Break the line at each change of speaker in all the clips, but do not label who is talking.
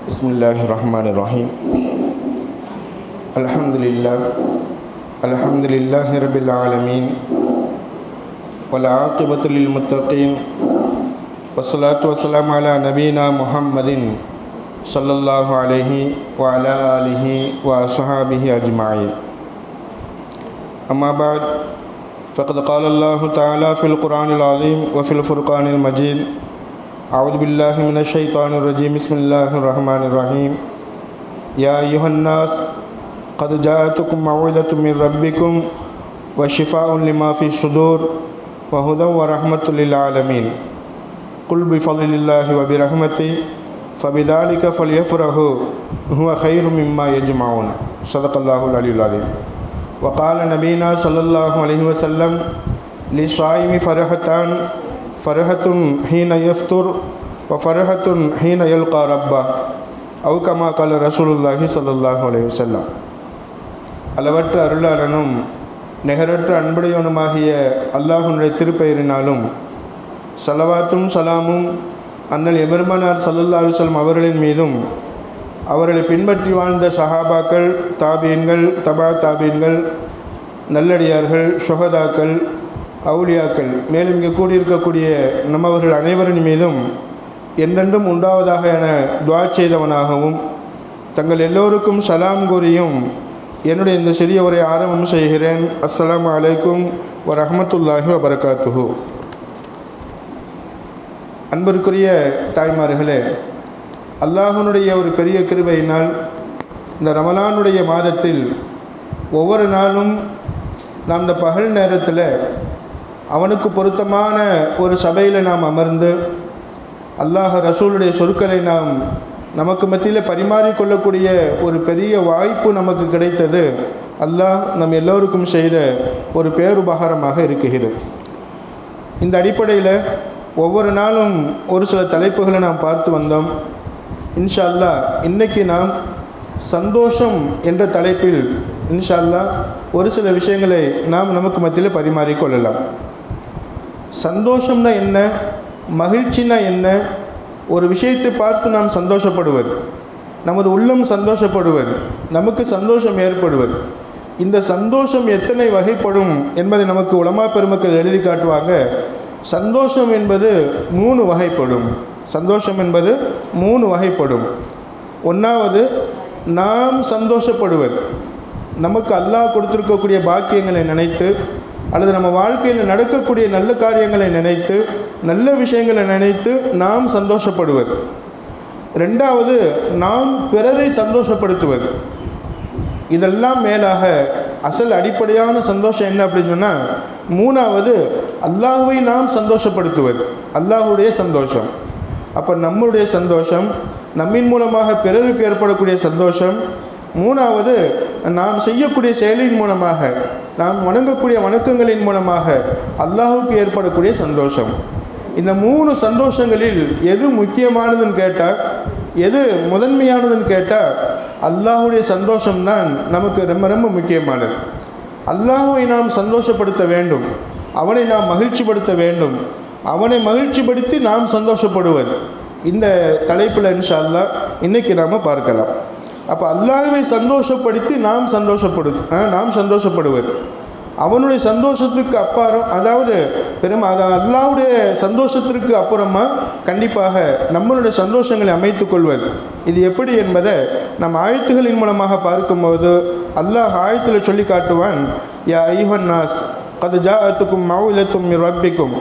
Bismillahirrahmanirrahim. Alhamdulillahi rabbil alamin. Wal aqibatu lil muttaqin. Wassalatu wassalamu ala nabiyyina Muhammadin sallallahu alaihi wa ala alihi wa ashabihi ajma'in. Amma ba'd. Faqad qala Allah ta'ala fil Qur'anil azim wa fil Furqanil majid. أعوذ بالله من الشيطان الرجيم. بسم الله الرحمن الرحيم. يا أيها الناس قد جاءتكم موعظة من ربكم وشفاء لما في الصدور وهدى ورحمة للعالمين. قل بفضل الله وبرحمته فبذلك فليفرحوا هو خير مما يجمعون. صدق الله العلي العظيم. وقال نبينا صلى الله عليه وسلم للصائم فرحتان فرحة حين يفطر وفرحة حين يلقى ربه أو كما قال رسول الله صلى الله عليه وسلم. அளவற்ற அருளாளனும் நிகரற்ற அன்புடையவனுமாகிய அல்லாஹ்வுடைய திருப்பெயரினாலும் ஸலவாத்தும் சலாமும் அண்ணல் எபெருமானார் ஸல்லல்லாஹு அலைஹி வஸல்லம் அவர்களின் மீதும் அவர்களை பின்பற்றி வாழ்ந்த சஹாபாக்கள், தாபீன்கள், தபா தாபீன்கள், நல்லடியார்கள், ஷுஹதாக்கள், அவுலியாக்கள், மேலும் இங்கே கூடியிருக்கக்கூடிய நம்மவர்கள் அனைவரின் மீதும் என்றென்றும் உண்டாவதாக என துஆ செய்தவனாகவும் தங்கள் எல்லோருக்கும் சலாம் கூறியும் என்னுடைய இந்த சிறிய உரை ஆரம்பம் செய்கிறேன். அஸ்ஸலாமு அலைக்கும் வரஹ்மத்துல்லாஹி வபரகாத்துஹு. அன்பிற்குரிய தாய்மார்களே, அல்லாஹ்வுடைய ஒரு பெரிய கிருபையினால் இந்த ரமலானுடைய மாதத்தில் ஒவ்வொரு நாளும் நாம் இந்த பகல் நேரத்தில் அவனுக்கு பொருத்தமான ஒரு சபையில் நாம் அமர்ந்து அல்லாஹ் ரசூலுடைய சொற்களை நாம் நமக்கு மத்தியில் பரிமாறிக்கொள்ளக்கூடிய ஒரு பெரிய வாய்ப்பு நமக்கு கிடைத்தது அல்லாஹ் நம் எல்லோருக்கும் செய்த ஒரு பேருபகாரமாக இருக்கிறது. இந்த அடிப்படையில் ஒவ்வொரு நாளும் ஒரு சில தலைப்புகளை நாம் பார்த்து வந்தோம். இன்ஷா அல்லாஹ் இன்றைக்கி நாம் சந்தோஷம் என்ற தலைப்பில் இன்ஷா அல்லாஹ் ஒரு சில விஷயங்களை நாம் நமக்கு மத்தியில் பரிமாறிக்கொள்ளலாம். சந்தோஷம்னா என்ன, மகிழ்ச்சினா என்ன, ஒரு விஷயத்தை பார்த்து நாம் சந்தோஷப்படுவர், நமது உள்ளம் சந்தோஷப்படுவர், நமக்கு சந்தோஷம் ஏற்படுவர். இந்த சந்தோஷம் எத்தனை வகைப்படும் என்பதை நமக்கு உலமா பெருமக்கள் எழுதி காட்டுவாங்க. சந்தோஷம் என்பது 3 வகைப்படும். சந்தோஷம் என்பது 3 வகைப்படும். ஒன்றாவது, நாம் சந்தோஷப்படுவர், நமக்கு அல்லாஹ் கொடுத்துருக்கக்கூடிய பாக்கியங்களை நினைத்து அல்லது நம்ம வாழ்க்கையில் நடக்கக்கூடிய நல்ல காரியங்களை நினைத்து நல்ல விஷயங்களை நினைத்து நாம் சந்தோஷப்படுவர். ரெண்டாவது, நாம் பிறரை சந்தோஷப்படுத்துவர். இதெல்லாம் மேலாக அசல் அடிப்படையான சந்தோஷம் என்ன அப்படின்னு சொன்னால், மூணாவது அல்லாஹ்வை நாம் சந்தோஷப்படுத்துவர், அல்லாஹ்வுடைய சந்தோஷம். அப்போ நம்முடைய சந்தோஷம், நம்மின் மூலமாக பிறருக்கு ஏற்படக்கூடிய சந்தோஷம், மூணாவது நாம் செய்யக்கூடிய செயலின் மூலமாக, நாம் வணங்கக்கூடிய வணக்கங்களின் மூலமாக அல்லாஹுக்கு ஏற்படக்கூடிய சந்தோஷம். இந்த 3 சந்தோஷங்களில் எது முக்கியமானதுன்னு கேட்டால், எது முதன்மையானதுன்னு கேட்டால், அல்லாஹுடைய சந்தோஷம்தான் நமக்கு ரொம்ப ரொம்ப முக்கியமானது. அல்லாஹுவை நாம் சந்தோஷப்படுத்த வேண்டும், அவனை நாம் மகிழ்ச்சிப்படுத்த வேண்டும், அவனை மகிழ்ச்சிப்படுத்தி நாம் சந்தோஷப்படுவது. இந்த தலைப்பில் இன்ஷா அல்லாஹ் இன்றைக்கி நாம் பார்க்கலாம். அப்போ அல்லாஹ்வை சந்தோஷப்படுத்தி நாம் சந்தோஷப்படுவது, அவனுடைய சந்தோஷத்துக்கு அப்பாறம், அதாவது அல்லாஹ்வுடைய சந்தோஷத்திற்கு அப்புறமா கண்டிப்பாக நம்மளுடைய சந்தோஷங்களை அமைத்து கொள்வது. இது எப்படி என்பதை நம் ஆயத்துகளின் மூலமாக பார்க்கும்போது அல்லாஹ் ஆயத்தில் சொல்லி காட்டுவான். யா அய்யுஹன் நாஸ் கத் ஜாஅத்துக்கும் மௌஇலத்தும் மிர் ரப்பிக்கும்.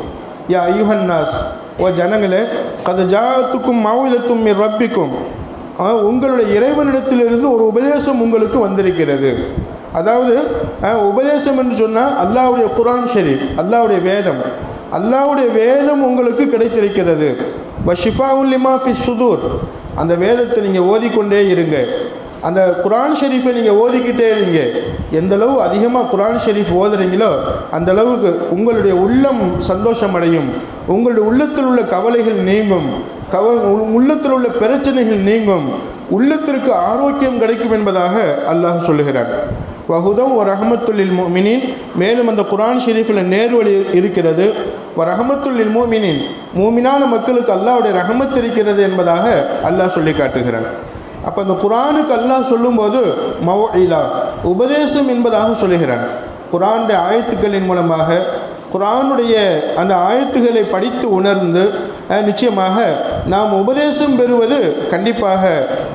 யா அய்யுஹன் நாஸ், ஓ ஜனங்களே, கத் ஜாஅத்துக்கும் மௌஇலத்தும் மிர் ரப்பிக்கும், உங்களுடைய இறைவனிடத்திலிருந்து ஒரு உபதேசம் உங்களுக்கு வந்திருக்கிறது. அதாவது உபதேசம் என்று சொன்னால் அல்லாஹ்வுடைய குர்ஆன் ஷரீஃப், அல்லாஹ்வுடைய வேதம், அல்லாஹ்வுடைய வேதம் உங்களுக்கு கிடைத்திருக்கிறது. வஷிஃபாஉல் லிமா ஃபி சுதூர், அந்த வேதத்தை நீங்கள் ஓதிக்கொண்டே இருங்க, அந்த குர்ஆன் ஷரீஃபை நீங்கள் ஓதிக்கிட்டே இருங்க. எந்தளவு அதிகமாக குர்ஆன் ஷரீஃப் ஓதுறீங்களோ அந்த அளவுக்கு உங்களுடைய உள்ளம் சந்தோஷம் அடையும், உங்களுடைய உள்ளத்தில் உள்ள கவலைகள் நீங்கும், உள்ளத்தில் உள்ள பிரச்சனைகள் நீங்கும், உள்ளத்திற்கு ஆரோக்கியம் கிடைக்கும் என்பதாக அல்லாஹ் சொல்லுகிறான். வஹுதம் வ ரஹமத்துல்லில் முஃமினீன், மேலும் அந்த குர்ஆன் ஷரீஃபில் நேர்வழி இருக்கிறது. வ ரஹமத்துல்லில் முஃமினீன், மூமினான மக்களுக்கு அல்லாஹ்வுடைய ரஹமத் இருக்கிறது என்பதாக அல்லாஹ் சொல்லி காட்டுகிறான். அப்போ அந்த குர்ஆனுக்கு அல்லாஹ் சொல்லும்போது மவ்இலா உபதேசம் என்பதாக சொல்லுகிறான். குர்ஆனுடைய ஆயத்துக்களின் மூலமாக குர்ஆனுடைய அந்த ஆயத்துக்களை படித்து உணர்ந்து நிச்சயமாக நாம் உபதேசம் பெறுவது கண்டிப்பாக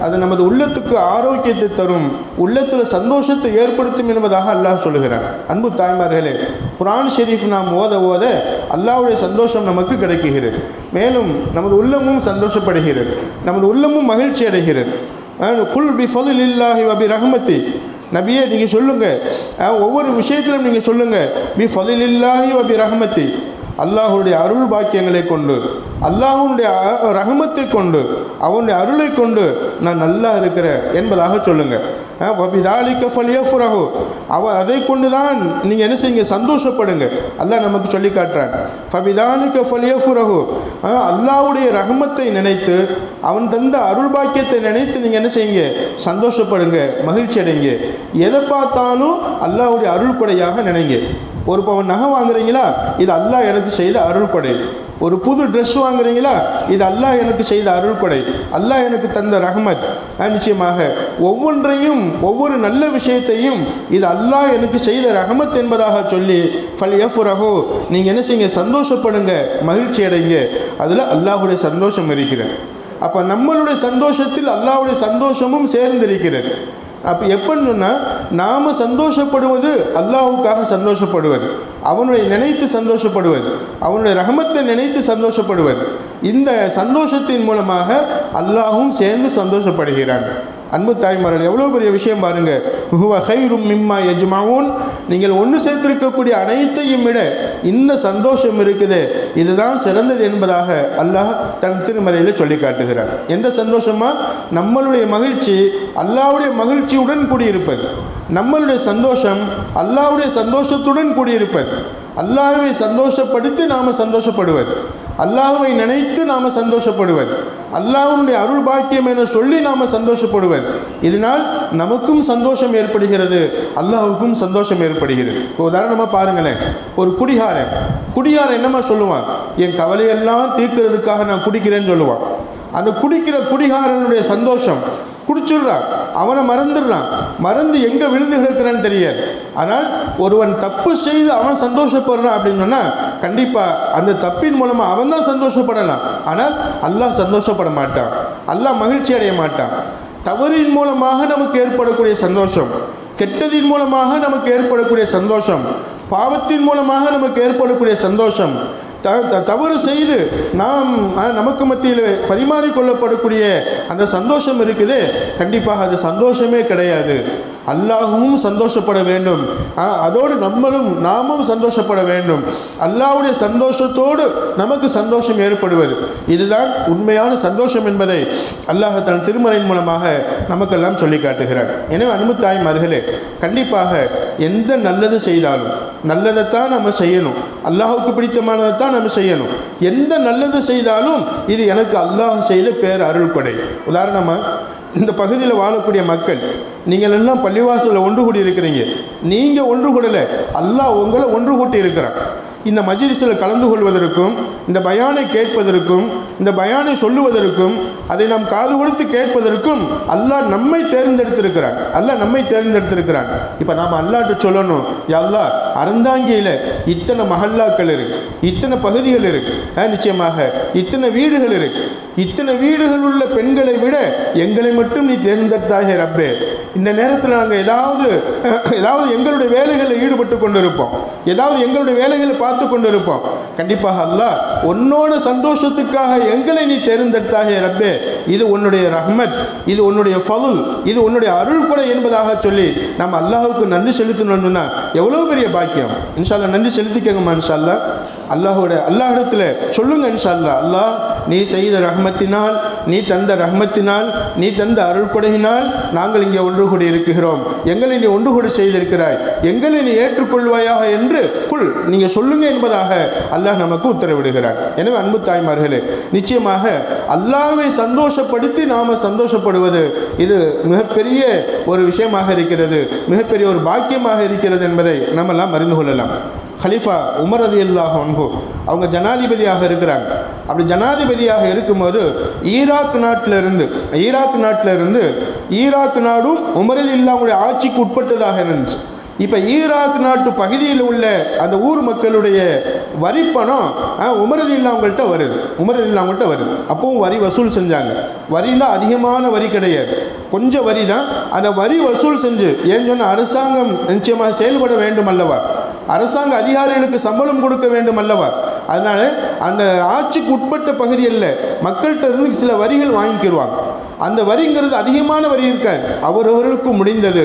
அது நமது உள்ளத்துக்கு ஆரோக்கியத்தை தரும், உள்ளத்தில் சந்தோஷத்தை ஏற்படுத்தும் என்பதாக அல்லாஹ் சொல்லுகிறான். அன்பு தாய்மார்களே, குர்ஆன் ஷெரீஃப் நாம் ஓத ஓத அல்லாஹ்வுடைய சந்தோஷம் நமக்கு கிடைக்குகிறது. மேலும் நமது உள்ளமும் சந்தோஷப்படுகிறது, நமது உள்ளமும் மகிழ்ச்சி அடைகிறது. குல் பி ஃபضலில்லாஹி வ பி ரஹ்மத்தி, நபியே நீங்கள் சொல்லுங்கள், ஒவ்வொரு விஷயத்திலும் நீங்கள் சொல்லுங்கள், பி ஃபضலில்லாஹி வ பி ரஹ்மத்தி, அல்லாஹுடைய அருள் பாக்கியங்களை கொண்டு, அல்லாஹுடைய ரஹமத்தை கொண்டு, அவனுடைய அருளை கொண்டு நான் நல்லா இருக்கிறேன் என்பதாக சொல்லுங்கள். வபிதாலிக ஃபல்யஃப்ரஹு, அதை கொண்டு தான் நீங்கள் என்ன செய்யுங்க, சந்தோஷப்படுங்க. அல்லாஹ் நமக்கு சொல்லி காட்டுறான். ஃபபிதாலிக ஃபல்யஃப்ரஹு, அல்லாஹுடைய ரஹமத்தை நினைத்து, அவன் தந்த அருள் பாக்கியத்தை நினைத்து நீங்கள் என்ன செய்யுங்க, சந்தோஷப்படுங்க, மகிழ்ச்சி அடைங்க. எதை பார்த்தாலும் அல்லாஹுடைய அருள் கொடையாக நினைங்க. ஒரு பவன் நகை வாங்குறீங்களா, இது அல்லாஹ் எனக்கு செய்த அருள் கொடை. ஒரு புது ட்ரெஸ் வாங்குறீங்களா, இது அல்லாஹ் எனக்கு செய்த அருள் கொடை, அல்லாஹ் எனக்கு தந்த ரஹ்மத். நிச்சயமாக ஒவ்வொன்றையும் ஒவ்வொரு நல்ல விஷயத்தையும் இது அல்லாஹ் எனக்கு செய்த ரஹமத் என்பதாக சொல்லி ஃபல்யஃப்ரஹு, நீங்கள் என்ன செய்யுங்க, சந்தோஷப்படுங்க, மகிழ்ச்சி அடைங்க. அதில் அல்லாஹுடைய சந்தோஷம் இருக்கிறது. அப்போ நம்மளுடைய சந்தோஷத்தில் அல்லாஹுடைய சந்தோஷமும் சேர்ந்திருக்கிறது. அப்போ எப்படின்னா நாம் சந்தோஷப்படுவது அல்லாஹுக்காக சந்தோஷப்படுவது, அவனுடைய நினைத்து சந்தோஷப்படுவது, அவனுடைய ரஹமத்தை நினைத்து சந்தோஷப்படுவது. இந்த சந்தோஷத்தின் மூலமாக அல்லாஹும் சேர்ந்து சந்தோஷப்படுகிறான். அன்பு தாய்மார்கள், எவ்வளோ பெரிய விஷயம் பாருங்கள். ஹுவ கைரும் மிம்மா யஜ்மஊன், நீங்கள் ஒன்று சேர்த்திருக்கக்கூடிய அனைத்தையும் விட இந்த சந்தோஷம் இருக்குது, இதுதான் சிறந்தது என்பதாக அல்லாஹ் தன் திருமறையில் சொல்லி காட்டுகிறார். எந்த சந்தோஷமா? நம்மளுடைய மகிழ்ச்சி அல்லாஹ்வுடைய மகிழ்ச்சியுடன் கூடியிருப்பது, நம்மளுடைய சந்தோஷம் அல்லாஹ்வுடைய சந்தோஷத்துடன் கூடியிருப்பது, அல்லாஹ்வை சந்தோஷப்படுத்தி நாம் சந்தோஷப்படுவது, அல்லாஹ்வை நினைத்து நாம் சந்தோஷப்படுவது, அல்லாஹ்வுடைய அருள் பாக்கியம் என சொல்லி நாம் சந்தோஷப்படுவது. இதனால் நமக்கும் சந்தோஷம் ஏற்படுகிறது, அல்லாஹ்வுக்கும் சந்தோஷம் ஏற்படுகிறது. இப்போ உதாரணமாக பாருங்களேன், ஒரு குடிகாரன் என்னமா சொல்லுவான், என் கவலையெல்லாம் தீர்க்கிறதுக்காக நான் குடிக்கிறேன்னு சொல்லுவான். அந்த குடிக்கிற குடிகாரனுடைய சந்தோஷம், குடிச்சிடுறான், அவனை மறந்து எங்கே விழுந்து கிடக்கிறான்னு தெரியாது. ஆனால் ஒருவன் தப்பு செய்து அவன் சந்தோஷப்படுறான் அப்படின்னு சொன்னால் கண்டிப்பாக அந்த தப்பின் மூலமாக அவன் தான் சந்தோஷப்படலாம். ஆனால் அல்லாஹ் சந்தோஷப்பட மாட்டான், அல்லாஹ் மகிழ்ச்சி அடைய மாட்டான். தவறின் மூலமாக நமக்கு ஏற்படக்கூடிய சந்தோஷம், கெட்டதின் மூலமாக நமக்கு ஏற்படக்கூடிய சந்தோஷம், பாவத்தின் மூலமாக நமக்கு ஏற்படக்கூடிய சந்தோஷம், தவறு செய்து நாம் நமக்கு மத்தியில் பரிமாறிக்கொள்ளப்படக்கூடிய அந்த சந்தோஷம் இருக்குது, கண்டிப்பாக அது சந்தோஷமே கிடையாது. அல்லாஹும் சந்தோஷப்பட வேண்டும், அதோடு நாமும் சந்தோஷப்பட வேண்டும். அல்லாஹ்வுடைய சந்தோஷத்தோடு நமக்கு சந்தோஷம் ஏற்படுவது, இதுதான் உண்மையான சந்தோஷம் என்பதை அல்லாஹ் தன் திருமறையின் மூலமாக நமக்கெல்லாம் சொல்லி காட்டுகிறார். எனவே அன்பு தாய்மார்களே, கண்டிப்பாக எந்த நல்லது செய்தாலும் நல்லதைத்தான் நம்ம செய்யணும், அல்லாஹுக்கு பிடித்தமானதைத்தான் நம்ம செய்யணும். எந்த நல்லது செய்தாலும் இது எனக்கு அல்லாஹ் செய்த பேர் அருள் கொடை. உதாரணமாக இந்த பகுதியில் வாழக்கூடிய மக்கள், நீங்கள் எல்லாம் பள்ளிவாசலில் ஒன்று கூடி இருக்கிறீங்க. நீங்கள் ஒன்று கூடலை, அல்லாஹ் உங்களை ஒன்று கூட்டி இருக்கிறான். இந்த மஜ்லிஸில் கலந்து கொள்வதற்கும், இந்த பயானை கேட்பதற்கும், இந்த பயானை சொல்லுவதற்கும், அதை நாம் காது கொடுத்து கேட்பதற்கும் அல்லாஹ் நம்மை தேர்ந்தெடுத்திருக்கிறான். இப்போ நாம் அல்லாஹ்ட்ட சொல்லணும், யா அல்லாஹ், அறந்தாங்கியில் இத்தனை மஹல்லாக்கள் இருக்கு, இத்தனை பகுதிகள் இருக்கு, நிச்சயமாக இத்தனை வீடுகள் இருக்கு, இத்தனை வீடுகள் உள்ள பெண்களை விட எங்களை மட்டும் நீ தேர்ந்தெடுத்தாயே ரப்பே. இந்த நேரத்தில் நாங்கள் ஏதாவது எங்களுடைய வேலைகளில் ஈடுபட்டு கொண்டிருப்போம், ஏதாவது எங்களுடைய வேலைகளை பார்த்து கொண்டிருப்போம். கண்டிப்பாக அல்லாஹ் உன்னோட சந்தோஷத்துக்காக எங்களை நீ தேர்ந்தெடுத்தாயே ரப்பே, இது உன்னுடைய ரஹ்மத், இது உன்னுடைய ஃபதுல், இது உன்னுடைய அருள் கொடை என்பதாக சொல்லி நம்ம அல்லாஹுக்கு நன்றி செலுத்தணும்னா எவ்வளோ பெரிய பாக்கியம். இன்ஷா அல்லாஹ் நன்றி செலுத்திக்கங்கம்மா. இன்ஷா அல்லாஹ் அல்லாஹிடத்தில் சொல்லுங்க, இன்ஷா அல்லாஹ், அல்லாஹ் நீ செய்த ரஹ்மத்தினால், நீ தந்த ரஹ்மத்தினால், நீ தந்த அருள் கொடையினால் நாங்கள் இங்கே ஒன்று கூடி இருக்கிறோம், எங்களை நீ ஒன்று கூடி செய்திருக்கிறாய், எங்களை நீ ஏற்றுக்கொள்வாயாக என்று குல் நீங்கள் சொல்லுங்க என்பதாக அல்லாஹ் நமக்கு உத்தரவிடுகிறார். எனவே அன்பு தாய்மார்களே, நிச்சயமாக அல்லாஹ்வை சந்தோஷப்படுத்தி நாம் சந்தோஷப்படுவது இது மிகப்பெரிய ஒரு விஷயமாக இருக்கிறது, மிகப்பெரிய ஒரு பாக்கியமாக இருக்கிறது என்பதை நம்மெல்லாம் அறிந்து கொள்ளலாம். ஹலீஃபா உமர் ரலியல்லாஹு அன்ஹு அவங்க ஜனாதிபதியாக இருக்கிறாங்க. அப்படி ஜனாதிபதியாக இருக்கும்போது ஈராக் நாட்டிலிருந்து ஈராக் நாடும் உமர் ரலியல்லாஹுடைய ஆட்சிக்கு உட்பட்டதாக இருந்துச்சு. இப்போ ஈராக் நாட்டு பகுதியில் உள்ள அந்த ஊர் மக்களுடைய வரி பணம் உமர் ரலியல்லாஹுங்கள்ட்ட வருது. அப்பவும் வரி வசூல் செஞ்சாங்க. வரினா அதிகமான வரி கிடையாது, கொஞ்சம் வரி தான். அந்த வரி வசூல் செஞ்சு ஏன்னு சொன்னால் அரசாங்கம் நிச்சயமாக செயல்பட வேண்டும் அல்லவா, அரசாங்க அதிகாரிகளுக்கு சம்பளம் கொடுக்க வேண்டும் அல்லவா. அதனால அந்த ஆட்சிக்கு உட்பட்ட பகுதியில் மக்கள்கிட்ட இருந்து சில வரிகள் வாங்கிக்கிடுவாங்க. அந்த வரிங்கிறது அதிகமான வரி இருக்காது, அவரவர்களுக்கு முடிந்தது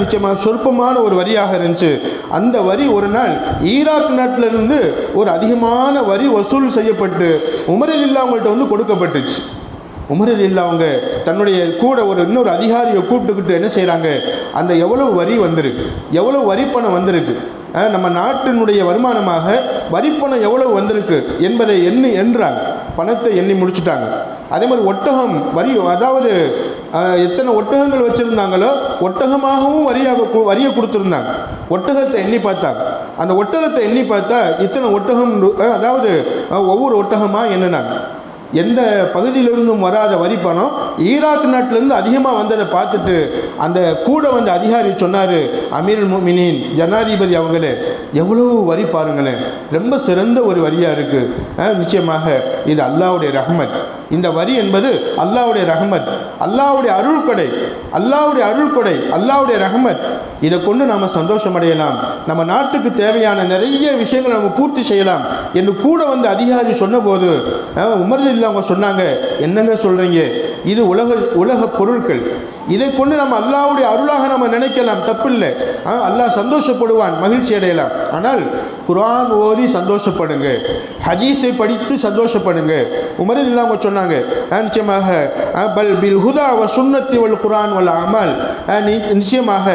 நிச்சயமாக சொற்பமான ஒரு வரியாக இருந்துச்சு. அந்த வரி ஒரு நாள் ஈராக் நாட்டிலிருந்து ஒரு அதிகமான வரி வசூல் செய்யப்பட்டு உமர் ரலியல்லாஹுங்கள்ட்ட வந்து கொடுக்கப்பட்டுச்சு. உமர் ரலியல்லாஹு அவங்க தன்னுடைய கூட இன்னொரு அதிகாரியை கூப்பிட்டுக்கிட்டு என்ன செய்கிறாங்க, அந்த எவ்வளவு வரி வந்திருக்கு, எவ்வளவு வரிப்பணம் வந்திருக்கு, நம்ம நாட்டினுடைய வருமானமாக வரிப்பணம் எவ்வளவு வந்திருக்கு என்பதை எண்ணுறாங்க. பணத்தை எண்ணி முடிச்சுட்டாங்க. அதே மாதிரி ஒட்டகம் வரி, அதாவது எத்தனை ஒட்டகங்கள் வச்சுருந்தாங்களோ ஒட்டகமாகவும் வரியை கொடுத்துருந்தாங்க. ஒட்டகத்தை எண்ணி பார்த்தாங்க. அந்த ஒட்டகத்தை எண்ணி பார்த்தா இத்தனை ஒட்டகம், அதாவது ஒவ்வொரு ஒட்டகமாக எண்ணினாங்க. எந்த பகுதியிலிருந்தும் வராத வரி பணம் ஈராக் நாட்டிலேருந்து அதிகமாக வந்ததை பார்த்துட்டு அந்த கூட வந்த அதிகாரி சொன்னார், அமீருல் முஃமினீன் ஜனாதிபதி அவங்களே, எவ்வளோ வரி பாருங்களேன், ரொம்ப சிறந்த ஒரு வரியாக இருக்குது. நிச்சயமாக இது அல்லாஹ்வுடைய ரஹ்மத். இந்த வரி என்பது அல்லாஹ்வுடைய ரஹ்மத், அல்லாஹ்வுடைய அருள்கொடை, அல்லாஹ்வுடைய ரஹ்மத். இதை கொண்டு நாம் சந்தோஷம் அடையலாம், நம்ம நாட்டுக்கு தேவையான நிறைய விஷயங்களை நம்ம பூர்த்தி செய்யலாம் என்று கூட வந்த அதிகாரி சொன்னபோது உமர் ரலியல்லாஹு சொன்னாங்க, என்னங்க சொல்கிறீங்க, இது உலக பொருட்கள், இதை கொண்டு நம்ம அல்லாஹ்வுடைய அருளாக நம்ம நினைக்கலாம், தப்பில்லை. அல்லாஹ் சந்தோஷப்படுவான், மகிழ்ச்சி அடையலாம். ஆனால் குர்ஆன் ஓதி சந்தோஷப்படுங்க, ஹதீஸை படித்து சந்தோஷப்படுங்க. உமர் ரலியல்லாஹு சொன்னாங்க, நிச்சயமாக பல் பில் ஹுதா வ சுன்னத்தி வல் குர்ஆன் வல் அமல், நிச்சயமாக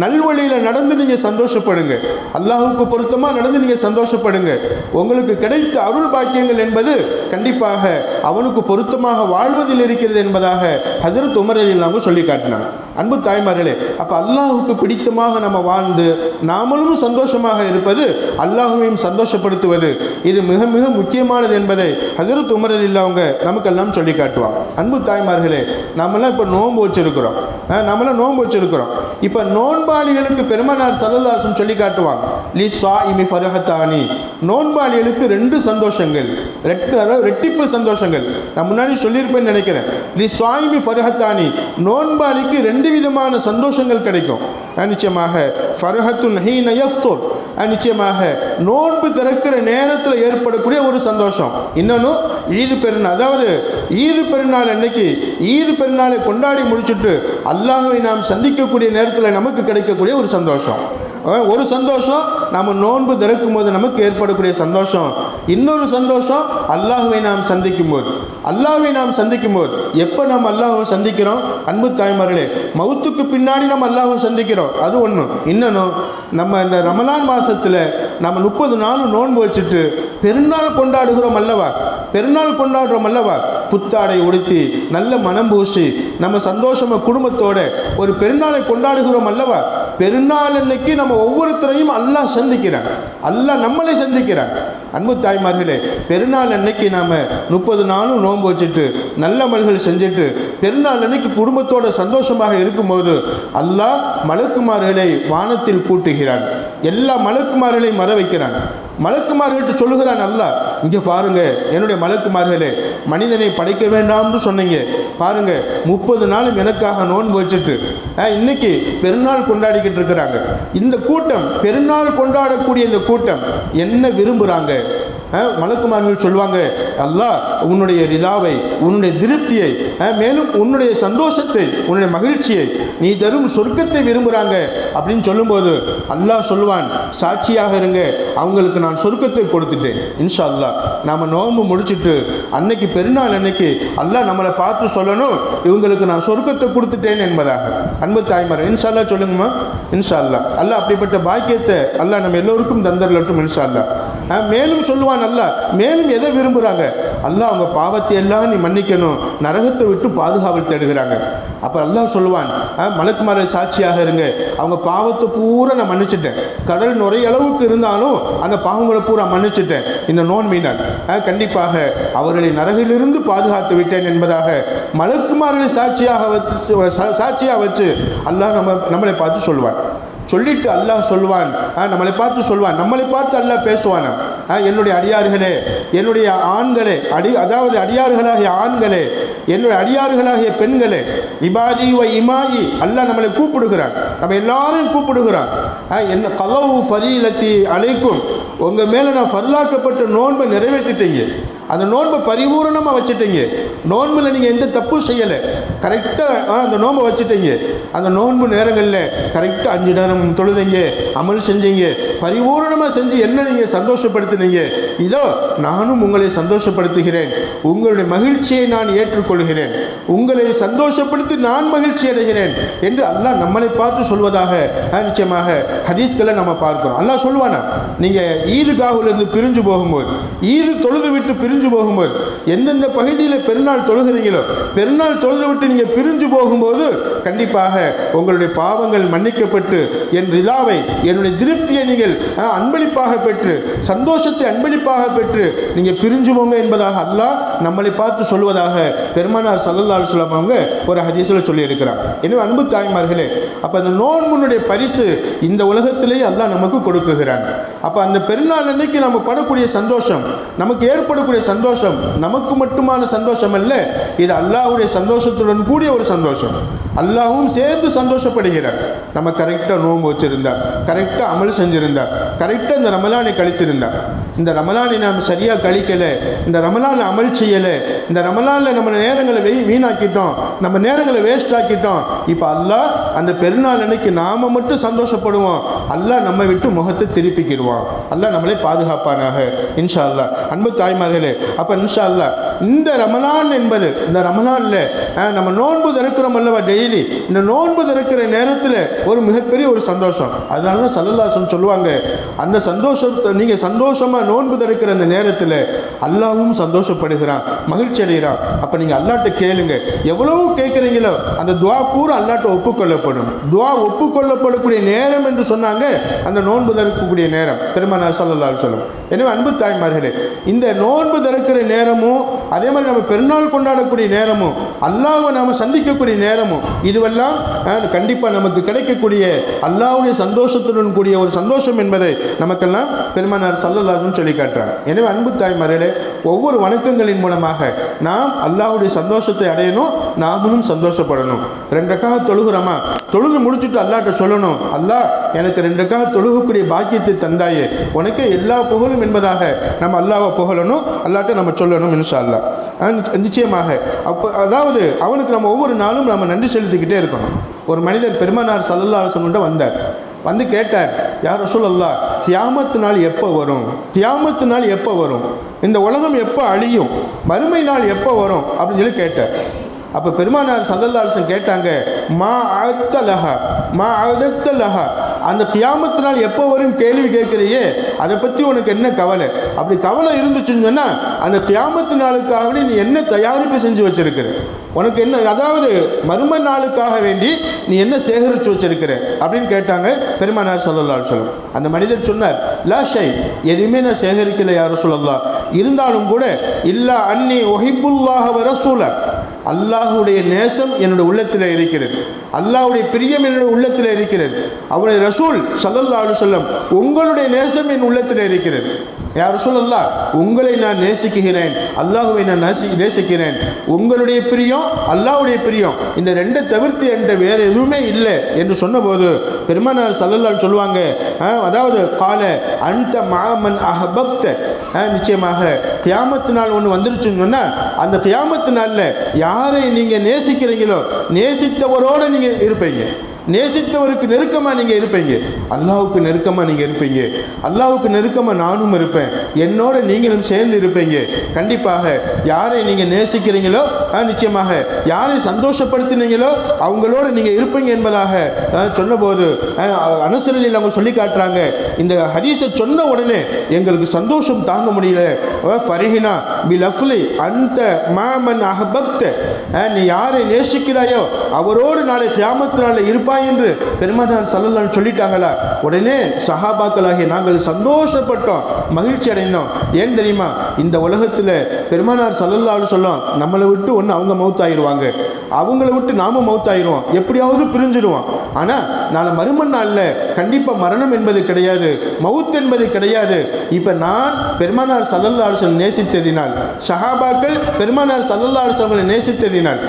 நல்வழியில் நடந்து நீங்கள் சந்தோஷப்படுங்க, அல்லாஹுக்கு பொருத்தமாக நடந்து நீங்கள் சந்தோஷப்படுங்க. உங்களுக்கு கிடைத்த அருள் பாக்கியங்கள் என்பது கண்டிப்பாக அவனுக்கு பொருத்தமாக வாழ்வதில் இருக்கிறது என்பதாக ஹஜ்ரத் உமர் ரலியல்லாஹு சொல்லி காட்டினாங்க. அன்பு தாய்மார்களே, அப்போ அல்லாஹுக்கு பிடித்தமாக நம்ம வாழ்ந்து நாமளும் சந்தோஷமாக இருப்பது, அல்லாஹுவையும் சந்தோஷப்படுத்துவது, இது மிக மிக முக்கியமானது என்பதை ஹஜ்ரத் உமர் ரலியல்லாஹு அவங்க நமக்கெல்லாம் சொல்லி காட்டுவாங்க. அன்பு தாய்மார்களே, நம்மளாம் இப்போ நோன்பு வச்சிருக்கிறோம். இப்போ நோன்பாளிகளுக்கு பெருமானார் ஸல்லல்லாஹு அலைஹி வஸல்லம் சொல்லி காட்டுவாங்க, லி ஸாயிமி ஃபர்ஹத்தானி, நோன்பாளிகளுக்கு ரெண்டு சந்தோஷங்கள், அதாவது ரெட்டிப்பு சந்தோஷங்கள். நான் முன்னாடி சொல்லியிருப்பேன்னு நினைக்கிறேன். லி ஸாயிமி ஃபர்ஹத்தானி, நோன்பாளிக்கு ரெண்டு விதமான சந்தோஷங்கள் கிடைக்கும். நிச்சயமாக ஃபர்ஹத்துன் ஹீன யஃப்துர், நிச்சயமாக நோன்பு திறக்கிற நேரத்தில் ஏற்படக்கூடிய ஒரு சந்தோஷம். இன்னொன்று ஈது பெருநாள், அதாவது ஈது பெருநாள் அன்னைக்கு ஈது பெருநாளை கொண்டாடி முடிச்சுட்டு அல்லாஹ்வை நாம் சந்திக்கக்கூடிய நேரத்தில் நமக்கு கிடைக்கக்கூடிய ஒரு சந்தோஷம். ஒரு சந்தோஷம் நாம் நோன்பு திறக்கும் போது நமக்கு ஏற்படக்கூடிய சந்தோஷம். இன்னொரு சந்தோஷம் அல்லாஹ்வை நாம் சந்திக்கும் போது. எப்போ நம்ம அல்லாஹ்வை சந்திக்கிறோம்? அன்பு தாய்மார்களே, மவுத்துக்கு பின்னாடி நம்ம அல்லாஹ்வை சந்திக்கிறோம், அது ஒன்று. இன்னொன்று, நம்ம இந்த ரமலான் மாதத்தில் நம்ம 30 நாள் நோன்பு வச்சுட்டு பெருநாள் கொண்டாடுகிறோம் அல்லவா, புத்தாடை உடுத்தி நல்ல மனம் பூசி நம்ம சந்தோஷமாக குடும்பத்தோட ஒரு பெருநாளை கொண்டாடுகிறோம் அல்லவா. பெருநாள் அன்னைக்கு நம்ம ஒவ்வொருத்தரையும் அல்லாஹ் சந்திக்கிறான், அல்லாஹ் நம்மளை சந்திக்கிறான். அன்பு தாய்மார்களே, பெருநாள் அன்னைக்கு நாம் 30 நாளும் நோன்பு வச்சுட்டு நல்ல அமல்கள் செஞ்சுட்டு பெருநாள் அன்னைக்கு குடும்பத்தோட சந்தோஷமாக இருக்கும்போது அல்லாஹ் மலக்குமார்களை வானத்தில் கூட்டுகிறான், எல்லா மலக்குமார்களையும் மற வைக்கிறான். மலக்குமார்கள்ட்ட சொல்லுகிறான் அல்லாஹ், இங்கே பாருங்க என்னுடைய மலக்குமார்களே, மனிதனை படைக்க வேண்டாம்னு சொன்னீங்க, பாருங்க 30 நாளும் எனக்காக நோன்பு வச்சுட்டு இன்னைக்கு பெருநாள் கொண்டாடிக்கிட்டு இருக்கிறாங்க. இந்த கூட்டம், பெருநாள் கொண்டாடக்கூடிய இந்த கூட்டம் என்ன விரும்புகிறாங்க? மலக்குமார்கள் சொல்லுவாங்க, அல்லாஹ் உன்னுடைய ரிதாவை, உன்னுடைய திருப்தியை, மேலும் உன்னுடைய சந்தோஷத்தை, உன்னுடைய மகிழ்ச்சியை, நீ தரும் சொர்க்கத்தை விரும்புகிறாங்க அப்படின்னு சொல்லும்போது அல்லாஹ் சொல்லுவான், சாட்சியாக இருங்க, அவங்களுக்கு நான் சொர்க்கத்தை கொடுத்துட்டேன். இன்ஷா அல்லாஹ் நாம் நோன்பு முடிச்சுட்டு அன்னைக்கு பெருநாள் அன்னைக்கு அல்லாஹ் நம்மளை பார்த்து சொல்லணும், இவங்களுக்கு நான் சொர்க்கத்தை கொடுத்துட்டேன் என்பதாக. அன்பு தாய்மார், இன்ஷா அல்லாஹ் சொல்லுங்கம்மா. இன்ஷா அல்லாஹ் அல்லாஹ் அப்படிப்பட்ட பாக்கியத்தை அல்லாஹ் நம்ம எல்லோருக்கும் தந்தரலட்டும் இன்ஷா அல்லாஹ். மேலும் சொல்லுவான் அல்லாஹ், மேலும் எதை விரும்புகிறாங்க? அல்லாஹ் அவங்க பாவத்தை எல்லாம் நீ மன்னிக்கணும், நரகத்தை விட்டு பாதுகாவல் தேடுகிறாங்க. அப்போ அல்லாஹ் சொல்லுவான், மலக்குமாரை சாட்சியாக இருங்க, அவங்க பாவத்தை பூரா நான் மன்னிச்சிட்டேன், கடல் நுரைய அளவுக்கு இருந்தாலும் அந்த பாவங்களை பூரா மன்னிச்சிட்டேன் இந்த நோன்பினால், கண்டிப்பாக அவர்களை நரகிலிருந்து பாதுகாத்து விட்டேன் என்பதாக மலக்குமார்களை சாட்சியாக வச்சு அல்லாஹ் நம்மளை பார்த்து சொல்லுவான். சொல்லிட்டு அல்லாஹ் சொல்வான், நம்மளை பார்த்து சொல்வான், நம்மளை பார்த்து அல்லாஹ் பேசுவான், என்னுடைய அடியார்களே, என்னுடைய ஆண்களே, அதாவது அடியார்களாகிய ஆண்களே, என்னுடைய அடியார்களாகிய பெண்களே, இபாதி வ இமாயி, அல்லாஹ் நம்மளை கூப்பிடுகிறான், நம்ம எல்லாரையும் கூப்பிடுகிறான். என்ன கலவு ஃபரீலத்தி அலைக்கும், உங்கள் மேலே நான் ஃபர்லாக்கப்பட்ட நோன்பை நிறைவேற்றிட்டீங்க, அந்த நோன்பை பரிபூரணமாக வச்சுட்டீங்க, நோன்பில் நீங்கள் எந்த தப்பும் செய்யலை, கரெக்டாக அந்த நோன்பை வச்சுட்டீங்க, அந்த நோன்பு நேரங்களில் கரெக்டாக 5 நேரம் தொழுதீங்க, அமல் செஞ்சீங்க, பரிபூரணமாக செஞ்சு என்ன நீங்கள் சந்தோஷப்படுத்தினீங்க, இதோ நானும் உங்களை சந்தோஷப்படுத்துகிறேன், உங்களுடைய மகிழ்ச்சியை நான் ஏற்றுக்கொள்கிறேன், உங்களை சந்தோஷப்படுத்தி நான் மகிழ்ச்சி அடைகிறேன் என்று அல்லாஹ் நம்மளை பார்த்து சொல்வதாக நிச்சயமாக ஹதீஸ்களை நம்ம பார்க்கிறோம். அல்லாஹ் சொல்வானா, நீங்கள் ஈதுகாவிலிருந்து பிரிஞ்சு போகும்போது, ஈது தொழுது விட்டு பிரிஞ்சு போகும்போது, எந்தெந்த பகுதியில் பெருநாள் தொழுகிறீங்களோ பெருநாள் தொழுது விட்டு நீங்கள் பிரிஞ்சு போகும்போது கண்டிப்பாக உங்களுடைய பாவங்கள் மன்னிக்கப்பட்டு என் ரிதாவை, என்னுடைய திருப்தியை நீங்கள் அன்பளிப்பாக பெற்று, சந்தோஷத்தை அன்பளிப்பாக பெற்று நீங்கள் பிரிஞ்சு போங்க என்பதாக அல்லாஹ் நம்மளை பார்த்து சொல்வதாக பெருமானார் ஸல்லல்லாஹு அலைஹி வஸல்லம் அவங்க ஒரு ஹதீஸில் சொல்லி இருக்கிறார். எனவே அன்பு தாய்மார்களே, அப்போ அந்த நோன்பினுடைய பரிசு இந்த உலகத்திலேயே அல்லாஹ் நமக்கு கொடுக்குகிறான். அப்போ அந்த பெருநாள் அன்னைக்கு நம்ம படக்கூடிய சந்தோஷம், நமக்கு ஏற்படக்கூடிய சந்தோஷம் நமக்கு மட்டுமான சந்தோஷம் அல்ல, இது அல்லாஹ்வுடைய சந்தோஷத்துடன் கூடிய ஒரு சந்தோஷம். அல்லாஹ்வும் சேர்ந்து சந்தோஷப்படுகிறார். நம்ம கரெக்டாக நோன்பு வச்சிருந்தா, கரெக்டாக அமல் செஞ்சிருந்தா, கரெக்டாக இந்த ரமலானை கழித்திருந்தா, இந்த ரமலானை நாம் சரியாக கழிக்கலை, இந்த ரமலானில் அமல் செய்யலை, இந்த ரமலானில் நம்ம நேரங்களை வீணாக்கிட்டோம், நம்ம நேரங்களை வேஸ்ட் ஆக்கிட்டோம். இப்போ அல்லாஹ் அந்த பெருநாள் அன்னைக்கு நாம் மட்டும் சந்தோஷப்படுவோம், அல்லாஹ் நம்ம விட்டு முகத்தை திருப்பிக்கிடுவான். அல்லாஹ் நம்மளை பாதுகாப்பானாக இன்ஷா அல்லாஹ். அன்பு தாய்மார்களே, அப்போ இன்ஷா அல்லாஹ் இந்த ரமலான் என்பது, இந்த ரமலானில் நம்ம நோன்பு திறக்கிறோம் அல்லவா டெய்லி, இந்த நோன்பு திறக்கிற நேரத்தில் ஒரு மிகப்பெரிய ஒரு சந்தோஷம். அதனால தான் ஸல்லல்லாஹு அலைஹி வஸல்லம் சொல்லுவாங்க, அந்த சந்தோஷத்தை நீங்கள் சந்தோஷமாக நோன்பு திறக்கிற அந்த நேரத்தில் அல்லாஹ்வும் சந்தோஷப்படுகிறான், மகிழ்ச்சி அடைகிறான். அப்போ நீங்கள் அல்லாஹ்ட்ட கேளுங்க, எவ்வளவு கேட்குறீங்களோ அந்த துவா பூரா அல்லாஹ்ட்ட ஒப்புக்கொள்ளப்படும். துவா ஒப்புக்கொள்ளப்படக்கூடிய நேரம் என்று சொன்னாங்க அந்த நோன்பு திறக்கக்கூடிய நேரம், பெருமானார் ஸல்லல்லாஹு அலைஹி வஸல்லம். எனவே அன்பு தாய்மார்களே, இந்த நோன்பு திறக்கிற நேரமும் அதே மாதிரி நம்ம பெருநாள் கொண்டாடக்கூடிய நேரமும் அல்லாஹ்வை நாம் சந்திக்கக்கூடிய நேரமும் இதுவெல்லாம் கண்டிப்பாக நமக்கு கிடைக்கக்கூடிய அல்லாஹ்வுடைய சந்தோஷத்துடன் கூடிய ஒரு சந்தோஷம் என்பதை நமக்கெல்லாம் பெருமானார் ஸல்லல்லாஹு அலைஹி வஸல்லம் சொல்லி காட்டுறாங்க. எனவே அன்பு தாய்மார்களே, ஒவ்வொரு வணக்கங்களின் மூலமாக நாம் அல்லாஹ்வுடைய சந்தோஷத்தை அடையணும், நாமளும் சந்தோஷப்படணும். 2 ரக்காத் தொழுகிறோமா, தொழுது முடிச்சுட்டு அல்லாஹ்ட்ட சொல்லணும், அல்லாஹ் எனக்கு 2 ரக்காத் தொழுகக்கூடிய பாக்கியத்தை தந்தாயே, உனக்கே எல்லா புகழும் என்பதாக நம்ம அல்லாஹ்வை புகழணும், அல்லாஹ்ட்ட நம்ம சொல்லணும் இன்ஷா அல்லாஹ். நிச்சயமாக அப்போ அதாவது அவனுக்கு நம்ம ஒவ்வொரு நாளும் நம்ம நன்றி செலுத்திக்கிட்டே இருக்கணும். ஒரு மனிதர் பெருமானார் ஸல்லல்லாஹு அலைஹி வஸல்லம் வந்தார், வந்து கேட்டார், யா ரசூலல்லாஹ், கியாமத்து நாள் எப்போ வரும், கியாமத்து நாள் எப்போ வரும், இந்த உலகம் எப்போ அழியும், மறுமை நாள் எப்போ வரும் அப்படின்னு சொல்லி கேட்டார். அப்போ பெருமானார் ஸல்லல்லாஹு அலைஹி வஸல்லம் கேட்டாங்க, மா அத்தலஹா மா அதத்தலஹா, அந்த கியாமத்து நாள் எப்போ வரும் கேள்வி கேட்குறியே, அதை பற்றி உனக்கு என்ன கவலை? அப்படி கவலை இருந்துச்சுன்னு சொன்னால் அந்த கியாமத்து நாளுக்காக நீ என்ன தயாரிப்பு செஞ்சு வச்சிருக்கிற, உனக்கு என்ன, அதாவது மறுமை நாளுக்காக வேண்டி நீ என்ன சேகரித்து வச்சிருக்கிற அப்படின்னு கேட்டாங்க பெருமானார் ஸல்லல்லாஹு அலைஹி வஸல்லம். அந்த மனிதர் சொன்னார், லா ஷை, எதுவுமே நான் சேகரிக்கலை யா ரசூலல்லாஹ், இருந்தாலும் கூட இல்லா அன்னி உஹிப்புல்லாஹ வ ரசூல, அல்லாஹுடைய நேசம் என்னுடைய உள்ளத்தில் இருக்கிறது, அல்லாஹுடைய பிரியம் என்னுடைய உள்ளத்தில் இருக்கிறது, அவருடைய ரசூல் ஸல்லல்லாஹு அலைஹி வஸல்லம் உங்களுடைய நேசம் என் உள்ளத்தில் இருக்கிறது. யா ரசூலல்லாஹ், உங்களை நான் நேசிக்கிறேன், அல்லாஹுவை நான் நேசிக்கிறேன், உங்களுடைய பிரியம் அல்லாஹுடைய பிரியம், இந்த 2 தவிர்த்து என்ற வேறு எதுவுமே இல்லை என்று சொன்னபோது பெருமானார் ஸல்லல்லாஹு அலைஹி சொல்லுவாங்க, அதாவது கால அன்த மாமன் அஹபப்த, நிச்சயமாக கியாமத்து நாள் ஒன்று வந்துருச்சுன்னு சொன்னால் அந்த கியாமத்து நாளில் யாரை நீங்கள் நேசிக்கிறீங்களோ நேசித்தவரோடு நீங்கள் இருப்பீங்க. நேசித்தவருக்கு நெருக்கமாக நீங்கள் இருப்பீங்க. அல்லாஹ்வுக்கு நெருக்கமாக நீங்கள் இருப்பீங்க. அல்லாஹ்வுக்கு நெருக்கமாக நானும் இருப்பேன். என்னோட நீங்களும் சேர்ந்து இருப்பீங்க. கண்டிப்பாக யாரை நீங்கள் நேசிக்கிறீங்களோ நிச்சயமாக யாரை சந்தோஷப்படுத்தினீங்களோ அவங்களோட நீங்கள் இருப்பீங்க என்பதாக சொன்னபோது அனஸ் ரலியல்லாஹு அவங்க சொல்லி காட்டுறாங்க. இந்த ஹதீஸை சொன்ன உடனே எங்களுக்கு சந்தோஷம் தாங்க முடியல. ஃபரிஹினா பிலஃப்லி அந்த மாமன் அஹபப்த, நீ யாரை நேசிக்கிறாயோ அவரோடு நாளை கியாமத்து நாளில் இருப்பாய் என்று பெருமானார் ஸல்லல்லாஹு அலைஹி சொல்லிட்டாங்களா. உடனே சஹாபாக்களாகிய நாங்கள் சந்தோஷப்பட்டோம், மகிழ்ச்சி அடைந்தோம். ஏன் தெரியுமா? இந்த உலகத்தில் பெருமானார் ஸல்லல்லாஹு அலைஹி வஸல்லம் நம்மளை விட்டு ஒன்று அவங்க மௌத்தாயிருவாங்க, அவங்கள விட்டு நாம மௌத்தாயிருவோம், எப்படியாவது பிரிஞ்சிடுவோம். ஆனால் நாளை மறும நாளில் கண்டிப்பாக மரணம் என்பது கிடையாது, மவுத் என்பது கிடையாது. இப்போ நான் பெருமானார் ஸல்லல்லாஹு அலைஹி வஸல்லம் நேசித்ததினால், சஹாபாக்கள் பெருமானார் ஸல்லல்லாஹு அலைஹி வஸல்லம் நேசித்ததினால்,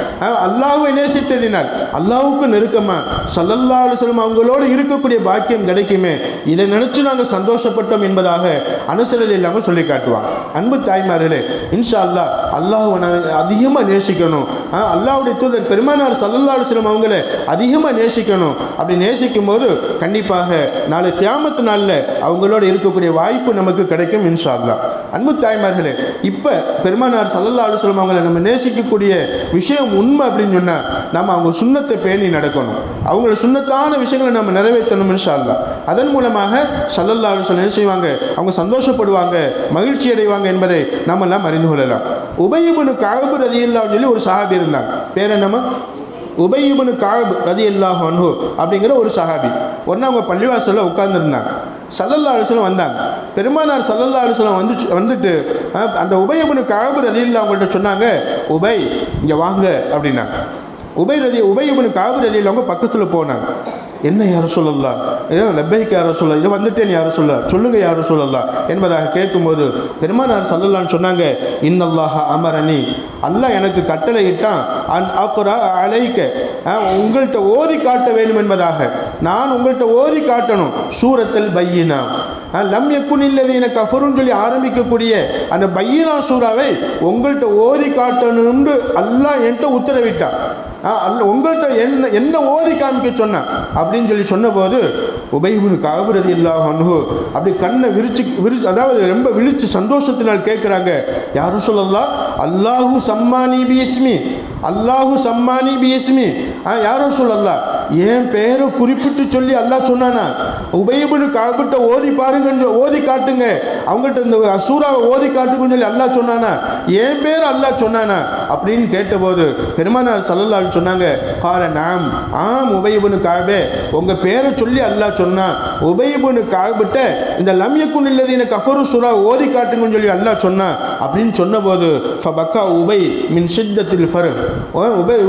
அல்லாஹ்வை நேசித்ததினால் அல்லாஹ்வுக்கு நெருக்கமா ஸல்லல்லாஹு அலைஹி வஸல்லம் அவங்களோடு இருக்கக்கூடிய பாக்கியம் கிடைக்குமே, இதை நினைச்சு நாங்கள் சந்தோஷப்பட்டோம் என்பதாக அனஸ் ரலியல்லாஹு சொல்லி காட்டுவாங்க. அன்பு தாய்மார்களே, இன்ஷா அல்லாஹ் அல்லாஹ்வை நாங்கள் அதிகமாக நேசிக்கணும். அல்லாஹ்வுடைய தூதர் பெருமானார் ஸல்லல்லாஹு அலைஹி வஸல்லம் அவங்கள அதிகமாக நேசிக்கணும். அப்படி நேசிக்கும் போது கண்டிப்பாக நாளை கியாமத்து நாளில் அவங்களோட இருக்கக்கூடிய வாய்ப்பு நமக்கு கிடைக்கும் இன்ஷா அல்லாஹ். அன்பு தாய்மார்களே, இப்போ பெருமானார் ஸல்லல்லாஹு அலைஹி வஸல்லம் அவங்களை நம்ம நேசிக்கக்கூடிய விஷயம் உண்மை அப்படின்னு சொன்னால் நம்ம அவங்க சுன்னத்தை பேணி நடக்கணும், அவங்கள சுன்னத்தான விஷயங்களை நம்ம நிறைவேற்றணும் இன்ஷா அல்லாஹ். அதன் மூலமாக ஸல்லல்லாஹு அலைஹி வஸல்லம் என்ன செய்வாங்க? அவங்க சந்தோஷப்படுவாங்க, மகிழ்ச்சி அடைவாங்க என்பதை நம்ம எல்லாம் அறிந்து கொள்ளலாம். உபய் இப்னு கஅப் ரலியல்லாஹு அன்ஹு ஒரு சஹாபி இருந்தாங்க. பேர் என்னமா? உபய் இப்னு கஅப் ரலியல்லாஹு அன்ஹு அப்படிங்கிற ஒரு சஹாபி. ஒன்று அவங்க பள்ளிவாசலில் உட்கார்ந்துருந்தாங்க. ஸல்லல்லாஹு அலைஹி வஸல்லம் வந்தாங்க. பெருமானார் ஸல்லல்லாஹு அலைஹி வஸல்லம் வந்துட்டு அந்த உபய் இப்னு கஅப் ரலியல்லாஹு அவங்கள்ட்ட சொன்னாங்க, உபய் இங்கே வாங்க அப்படின்னாங்க. உபய் இப்னு கஅப் ரலியல்லாஹு அவங்க பக்கத்தில் போனாங்க. என்ன யார் ரசூலல்லாஹ், ஏதோ லப்பைக் யார் ரசூலல்லாஹ், இதை வந்துட்டேன் யார் ரசூலல்லாஹ், சொல்லுங்க யார் ரசூலல்லாஹ் என்பதாக கேட்கும்போது பெருமானார் ஸல்லல்லாஹு சொன்னாங்க, இன்னல்லாஹ அமரனி, அல்லாஹ் எனக்கு கட்டளை இட்டான், அன் அக்ரா அலைக்க, உங்கள்கிட்ட ஓதி காட்ட வேண்டும் என்பதாக. நான் உங்கள்கிட்ட ஓதி காட்டணும் சூரத்துல் பையினா, லம் யகுனில்லதீன கஃபருன்னு சொல்லி ஆரம்பிக்கக்கூடிய அந்த பையினா சூறாவை உங்கள்கிட்ட ஓதி காட்டணும்னு அல்லாஹ் என்கிட்ட உத்தரவிட்டான். உங்கள்கிட்ட என்ன ஓதி காமிக்க சொன்னான் அப்படின்னு சொல்லி சொன்னபோது உபய் இப்னு கஅப் ரலியல்லாஹு அன்ஹு அப்படி கண்ணை விரிச்சு அதாவது ரொம்ப விழிச்சு சந்தோஷத்தினால் கேட்குறாங்க, யா ரசூலல்லாஹ், அல்லாஹு சம்மானி பி இஸ்மி, அல்லாஹு சம்மானி பி இஸ்மி, யா ரசூலல்லாஹ் என் பேரை குறிப்பிட்டு சொல்லி அல்லாஹ் சொன்னானா? உபய் இப்னு கஅப்ட்ட ஓதி பாருங்க, ஓதி காட்டுங்க, அவங்கள்ட்ட இந்த சூறாவை ஓதி காட்டுங்கன்னு சொல்லி அல்லாஹ் சொன்னானா? என் பேர் அல்லாஹ் சொன்னானா அப்படின்னு கேட்டபோது பெருமானார் ஸல்லல்லாஹு அலைஹி சொன்னாங்க, கால நாம் ஆம் உபய் இப்னு கஅபே, உங்கள் பேரை சொல்லி அல்லாஹ் சொன்னா. உபய் இப்னு கஅப்ட்ட இந்த லம் யகுனில்லதீன கஃபரு சூறா ஓதி காட்டுங்கன்னு சொல்லி அல்லாஹ் சொன்னா அப்படின்னு சொன்னபோது ஃபபக்கா உபய் மின் ஷித்தத்தில் ஃபர்ஹ்,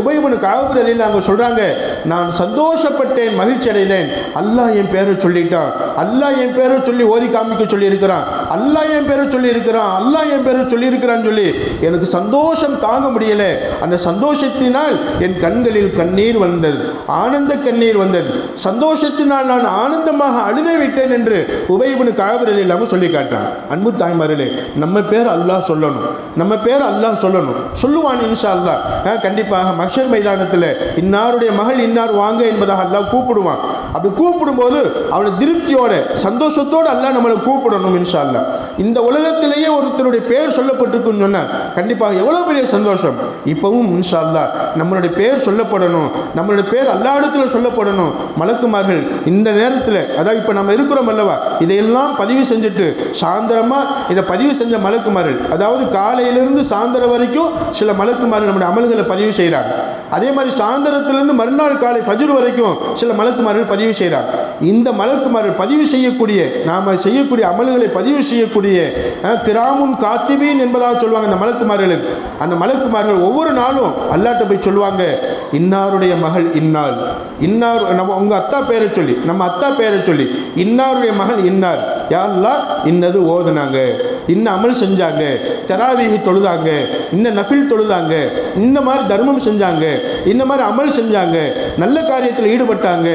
உபய் இப்னு கஅப் ரலியல்லாஹு அன்ஹு சொல்கிறாங்க, நான் சந்தோஷப்பட்டேன், மகிழ்ச்சி அடைந்தேன். அல்லாஹ் என் பேரை சொல்லிட்டான், அல்லாஹ் என் பேரை சொல்லி ஓதி காமிக்க சொல்லி இருக்கிறான், அல்லாஹ் என் பேரை சொல்லி இருக்கிறான், அல்லாஹ் என் பேரை சொல்லி இருக்கிறான்னு சொல்லி எனக்கு சந்தோஷம் தாங்க முடியலை. அந்த சந்தோஷத்தினால் என் கண்களில் கண்ணீர் வந்தது, ஆனந்த கண்ணீர் வந்தது, சந்தோஷத்தினால் நான் ஆனந்தமாக அழுத விட்டேன் என்று உபய் இப்னு கஅப் ரலியல்லாஹு அன்ஹு சொல்லி காட்டுறாங்க. அன்பு தாய்மார்களே, நம்ம பேர் அல்லாஹ் சொல்லணும், நம்ம பேர் அல்லாஹ் சொல்லணும், சொல்லுவான் இன்ஷா அல்லாஹ். கண்டிப்பாக மஹ்ஷர் மைதானத்தில் இன்னாருடைய மகள் இன்னார் வாங்க என்பதாக அல்லாஹ் கூப்பிடுவான். அப்படி கூப்பிடும்போது அவனை திருப்தியோட சந்தோஷத்தோடு அல்லாஹ் நம்மளை கூப்பிடணும் இன்ஷா அல்லாஹ். இந்த உலகத்திலேயே ஒருத்தருடைய பேர் சொல்லப்பட்டிருக்குன்னு சொன்னால் கண்டிப்பாக எவ்வளோ பெரிய சந்தோஷம். இப்பவும் இன்ஷா அல்லாஹ் நம்மளுடைய பேர் சொல்லப்படணும், நம்மளுடைய பேர் அல்லாஹ் இடத்துல சொல்லப்படணும். மலக்குமார்கள் இந்த நேரத்தில், அதாவது இப்போ நம்ம இருக்கிறோம் அல்லவா, இதையெல்லாம் பதிவு செஞ்சுட்டு சாயந்தரமாக இதை பதிவு செஞ்ச மலக்குமார்கள், அதாவது காலையிலிருந்து சாயந்தரம் வரைக்கும் சில மலக்குமார்கள் நம்முடைய அமல்களை பதிவு செய்கிறாங்க. அதே மாதிரி சாயந்தரத்திலிருந்து மறுநாள் காலை ஃபஜ்ர் வரைக்கும் சில மலக்குமார்கள் பதிவு செய்கிறாங்க. இந்த மலக்குமார்கள் பதிவு செய்யக்கூடிய, நாம் செய்யக்கூடிய அமல்களை பதிவு செய்யக்கூடிய கிராமுன் காத்திபீன் என்பதாக சொல்லுவாங்க அந்த மலக்குமார்களுக்கு. அந்த மலக்குமார்கள் ஒவ்வொரு நாளும் அல்லாஹ்ட்ட போய் சொல்லுவாங்க, இன்னாருடைய மகள் இன்னார், இன்னார், நம்ம உங்கள் அத்தா பேரை சொல்லி, நம்ம அத்தா பேரை சொல்லி இன்னாருடைய மகள் இன்னார், யா அல்லாஹ் இன்னது ஓதுனாங்க, இன்ன அமல் செஞ்சாங்க, தராவீஹ் தொழுதாங்க, இன்ன நஃபில் தொழுதாங்க, இந்த மாதிரி தர்மம் செஞ்சாங்க, இந்த மாதிரி அமல் செஞ்சாங்க, நல்ல காரியத்தில் ஈடுபட்டாங்க,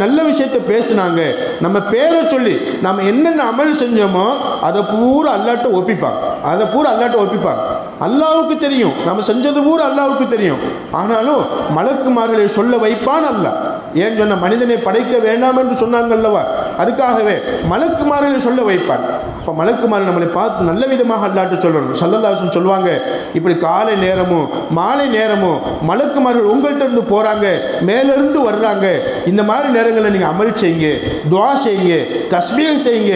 நல்ல விஷயத்தை பேசுனாங்க, நம்ம பேரை சொல்லி நம்ம என்னென்ன அமல் செஞ்சோமோ அதை பூரா அல்லாட்ட ஒப்பிப்பாங்க. அதை பூரா அல்லாட்ட ஒப்பிப்பாங்க. அல்லாவுக்கு தெரியும் நம்ம செஞ்சது பூரா அல்லாவுக்கு தெரியும். ஆனாலும் மலக்குமார்களை சொல்ல வைப்பான் அல்லாஹ். ஏன் சொன்ன மனிதனை படைக்க வேண்டாம் என்று சொன்னாங்க அல்லவா, அதுக்காகவே மலக்குமார்களை சொல்ல வைப்பான். இப்போ மலக்குமார்கள் நம்மளை பார்த்து நல்ல விதமாக அல்லாட்டு சொல்லணும். ஸல்லல்லாஹு அலைஹி வஸல்லம் சொல்லுவாங்க, இப்படி காலை நேரமும் மாலை நேரமும் மலக்குமார்கள் உங்கள்கிட்ட இருந்து போகிறாங்க, மேலிருந்து வர்றாங்க. இந்த மாதிரி நேரங்களில் நீங்கள் அமல் செய்யுங்க, துஆ செய்யுங்க, தஸ்பீஹ் செய்யுங்க.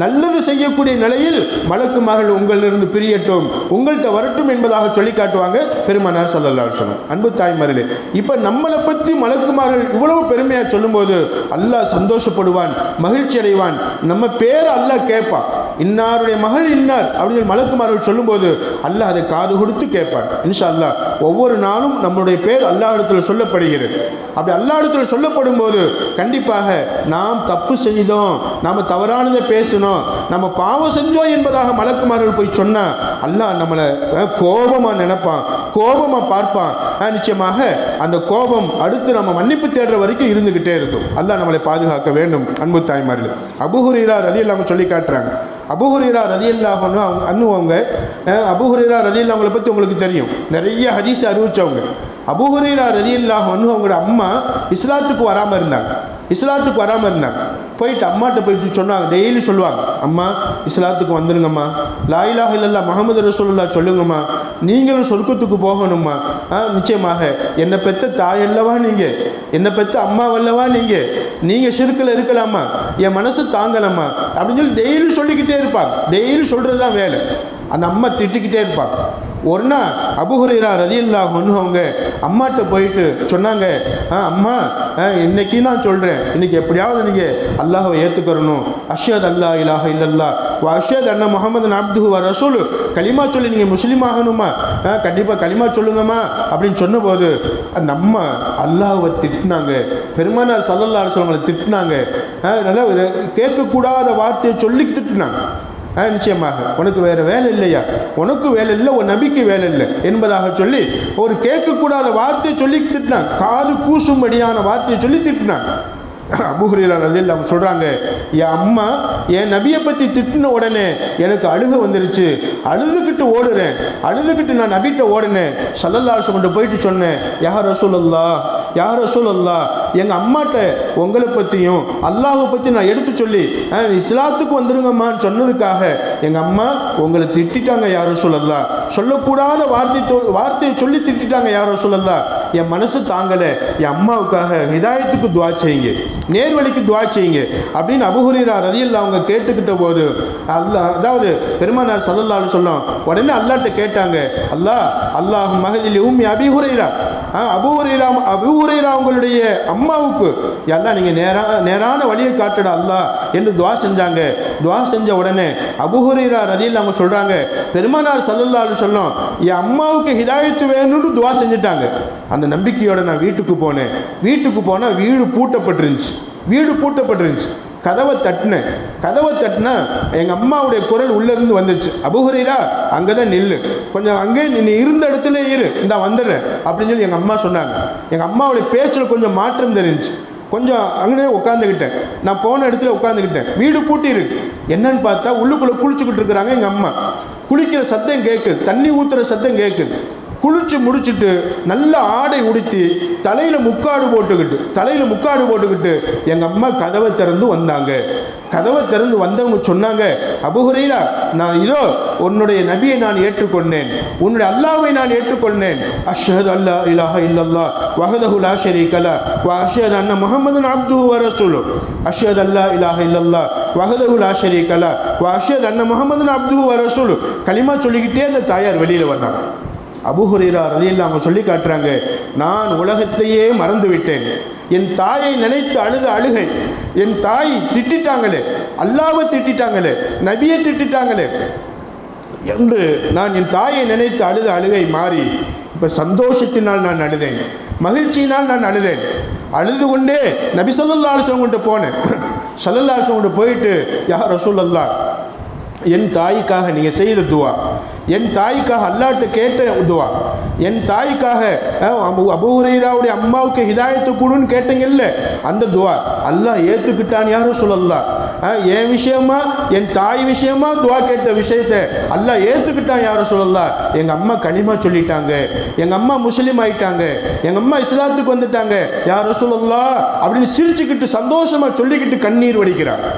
நல்லது செய்யக்கூடிய நிலையில் மலக்குமார்கள் உங்களிலிருந்து பிரியட்டும், உங்கள்கிட்ட வரட்டும் என்பதாக சொல்லி காட்டுவாங்க பெருமானார் ஸல்லல்லாஹு அலைஹி வஸல்லம். அன்பு தாய்மார்களே, இப்போ நம்மளை பற்றி மலக்குமார்கள் இவ்வளவு பெருமையாக சொல்லும்போது அல்லாஹ் சந்தோஷப்படுவான், மகிழ்ச்சி அடைவான். நம்ம பேரை அல்லாஹ் கேட்பான். இன்னாருடைய மகள் இன்னார் அப்படின்னு மலக்குமார்கள் சொல்லும்போது அல்லாஹ் அதை காது கொடுத்து கேட்பான். இன்ஷா அல்லாஹ் ஒவ்வொரு நாளும் நம்முடைய பேர் அல்லாஹ் இடத்துல சொல்லப்படுகிறது. அப்படி அல்லாஹ் இடத்துல சொல்லப்படும் போது கண்டிப்பாக நாம் தப்பு செஞ்சோம், நாம் தவறானதை பேசணும், நம்ம பாவம் செஞ்சோம் என்பதாக மலக்குமார்கள் போய் சொன்னால் அல்லாஹ் நம்மளை கோபமாக நினைப்பான், கோபமாக பார்ப்பான். நிச்சயமாக அந்த கோபம் அடுத்து நம்ம மன்னிப்பு தேடுற வரைக்கும் இருந்துகிட்டே இருக்கும். அல்லாஹ் நம்மளை பாதுகாக்க வேண்டும். அன்பு தாய்மார்கள், அபூ ஹுரைரா ரலியல்லாஹு சொல்லி காட்டுறாங்க. அபூ ஹுரைரா ரலியல்லாஹு அன்ஹு அபூ ஹுரைரா ரலியல்லாஹு அவங்களை பற்றி உங்களுக்கு தெரியும், நிறைய ஹதீஸ் அறிவிச்சவங்க. அபூ ஹுரைரா ரலியல்லாஹு அன்ஹு அவங்களோட அம்மா இஸ்லாத்துக்கு வராமல் இருந்தாங்க. போயிட்டு அம்மாட்ட போயிட்டு சொன்னாங்க, டெய்லி சொல்லுவாங்க, அம்மா இஸ்லாத்துக்கு வந்துடுங்கம்மா, லா இலாஹ இல்லல்லாஹ் முஹம்மது ரசூலுல்லாஹ் சொல்லுங்கம்மா, நீங்களும் சொர்க்கத்துக்கு போகணும்மா. நிச்சயமாக என்னை பெற்ற தாயல்லவா நீங்கள், என்னை பெற்ற அம்மாவல்லவா நீங்கள் ஷிர்கில் இருக்கலாமா, என் மனசு தாங்கலாமா அப்படின்னு சொல்லி டெய்லி சொல்லிக்கிட்டே இருப்பாங்க. டெய்லி சொல்கிறது தான் வேலை. அந்த அம்மா திட்டிக்கிட்டே இருப்பாங்க. ஒரு நாள் அபூ ஹுரைரா ரலியல்லாஹு அன்ஹு அவங்க அம்மாட்ட போயிட்டு சொன்னாங்க, அம்மா இன்னைக்கு நான் சொல்கிறேன், இன்னைக்கு எப்படியாவது நீங்கள் அல்லாஹ்வை ஏற்றுக்கறணும், அஷ்ஹது அல்லா இலாஹ இல்லல்லாஹ் வ அஷ்ஹது அன்ன முஹம்மதன் அப்துஹு வ ரசூலு, கலிமா சொல்லி நீங்கள் முஸ்லீம் ஆகணுமா, கண்டிப்பாக கலிமா சொல்லுங்கம்மா அப்படின்னு சொன்னபோது அந்த அம்மா அல்லாஹ்வை திட்டினாங்க, பெருமானார் ஸல்லல்லாஹு அலைஹி வஸல்லம் திட்டினாங்க. நல்லா கேட்கக்கூடாத வார்த்தையை சொல்லி திட்டினாங்க. நிச்சயமாக உனக்கு வேறு வேலை இல்லையா, உனக்கு வேலை இல்லை, உன் நபிக்கு வேலை இல்லை என்பதாக சொல்லி ஒரு கேட்கக்கூடாத வார்த்தையை சொல்லி திட்டினாங்க. காது கூசும்படியான வார்த்தையை சொல்லி திட்டினாங்க. அபூ ஹுரைரா ரலியல்லாஹு அவங்க சொல்கிறாங்க, என் அம்மா என் நபியை பற்றி திட்டின உடனே எனக்கு அழுக வந்துருச்சு, அழுதுகிட்டு நான் நபிகிட்ட ஓடினேன். ஸல்லல்லாஹு அலைஹி வஸல்லம் போயிட்டு சொன்னேன், யா ரசூலல்லாஹ் எங்கள் அம்மாட்ட உங்களை பற்றியும் அல்லாஹை பற்றி நான் எடுத்து சொல்லி இஸ்லாத்துக்கு வந்துருங்கம்மான்னு சொன்னதுக்காக எங்கள் அம்மா உங்களை திட்டாங்க யா ரசூலல்லாஹ், சொல்லக்கூடாத வார்த்தையை சொல்லி திட்டாங்க யா ரசூலல்லாஹ், என் மனசு தாங்கலை, என் அம்மாவுக்காக ஹிதாயத்துக்கு துஆ செய்யுங்க, நேர்வழிக்கு துஆ செய்யுங்க அப்படின்னு அபூ ஹுரைரா ரலியல்லாஹு அவங்க கேட்டுக்கிட்ட போது அதாவது பெருமானார் ஸல்லல்லாஹு அலைஹி வஸல்லம் உடனே அல்லாஹ்ட்ட கேட்டாங்க, அல்லாஹ் மஹதில் உம்மி அபீ ஹுரைரா, அபூ ஹுரைரா அவங்களுடைய அம்மாவுக்கு எல்லாம் நீங்கள் நேரான வழியை காட்டுடா அல்லாஹ் என்று துஆ செஞ்சாங்க. துஆ செஞ்ச உடனே அபூ ஹுரைரா ரலியல்லாஹு அவங்க சொல்கிறாங்க, பெருமானார் ஸல்லல்லாஹு அலைஹி வஸல்லம் என் அம்மாவுக்கு ஹிதாயத்து வேணும்னு துஆ செஞ்சுட்டாங்க. அந்த நம்பிக்கையோட நான் வீட்டுக்கு போனால் வீடு பூட்டப்பட்டிருந்துச்சு. கதவை தட்டினா எங்கள் அம்மாவுடைய குரல் உள்ளேருந்து வந்துச்சு, அபூ ஹுரைரா அங்கே தான் நில்லு, கொஞ்சம் அங்கே நீ இருந்த இடத்துல இரு, இந்த வந்துடுறேன் அப்படின்னு சொல்லி எங்கள் அம்மா சொன்னாங்க. எங்கள் அம்மாவுடைய பேச்சில் கொஞ்சம் மாற்றம் தெரிஞ்சிச்சு. கொஞ்சம் அங்கே உட்காந்துக்கிட்டேன், நான் போன இடத்துல உட்காந்துக்கிட்டேன். வீடு பூட்டி இருக்கு. என்னன்னு பார்த்தா உள்ளுக்குள்ளே குளிச்சுக்கிட்டு இருக்கிறாங்க எங்கள் அம்மா. குளிக்கிற சத்தம் கேட்குது, தண்ணி ஊற்றுற சத்தம் கேட்குது. குளிச்சு முடிச்சுட்டு நல்ல ஆடை உடுத்தி தலையில் முக்காடு போட்டுக்கிட்டு எங்கள் அம்மா கதவை திறந்து வந்தவங்க சொன்னாங்க, அபூ ஹுரைரா நான் இதோ உன்னுடைய நபியை நான் ஏற்றுக்கொண்டேன், உன்னுடைய அல்லாஹ்வை நான் ஏற்றுக்கொண்டேன், அஷ்ஹது அல்லா இலாஹ இல்லல்லாஹ் வஹ்தஹு லா ஷரீக லஹ் வ அஷ்ஹது அன்ன முஹம்மதன் அப்துஹு வ ரசூலுஹு, அஷ்ஹது அல்லா இலாஹ இல்லல்லாஹ் வஹ்தஹு லா ஷரீக லஹ் வ அஷ்ஹது அன்ன முஹம்மதன் அப்துஹு வ ரசூலுஹு கலிமா சொல்லிக்கிட்டே அந்த தாயார் வெளியில் வர்றாங்க. அபூ ஹுரைரா ரலியல்லாஹு அவங்க சொல்லி காட்டுறாங்க, நான் உலகத்தையே மறந்து விட்டேன், என் தாயை நினைத்து அழுத அழுகை, என் தாய் திட்டாங்களே, அல்லாஹ்வை திட்டாங்களே, நபியை திட்டாங்களே என்று நான் என் தாயை நினைத்து அழுத அழுகை மாறி இப்போ சந்தோஷத்தினால் நான் அழுதேன், மகிழ்ச்சியினால் நான் அழுது கொண்டே நபி ஸல்லல்லாஹு அலைஹி வஸல்லம் கிட்ட போனேன். ஸல்லல்லாஹு அலைஹி வஸல்லம் போயிட்டு யா ரசூலல்லாஹ் என் தாய்க்காக நீங்கள் செய்த துவா, என் தாய்க்காக அல்லாஹ்ட்ட கேட்ட துவா, என் தாய்க்காக அபூ ஹுரைராவுடைய அம்மாவுக்கு ஹிதாயத்து கொடுன்னு கேட்டீங்கல்ல, அந்த துவா அல்லாஹ் ஏற்றுக்கிட்டான் யா ரசூலல்லாஹ். என் விஷயமா என் தாய் விஷயமா துவா கேட்ட விஷயத்தை அல்லாஹ் ஏற்றுக்கிட்டான் யா ரசூலல்லாஹ். எங்கள் அம்மா கலிமா சொல்லிட்டாங்க, எங்கள் அம்மா முஸ்லீம் ஆயிட்டாங்க, எங்கள் அம்மா இஸ்லாத்துக்கு வந்துட்டாங்க யா ரசூலல்லாஹ் அப்படின்னு சிரிச்சுக்கிட்டு சந்தோஷமாக சொல்லிக்கிட்டு கண்ணீர் வடிக்கிறாங்க.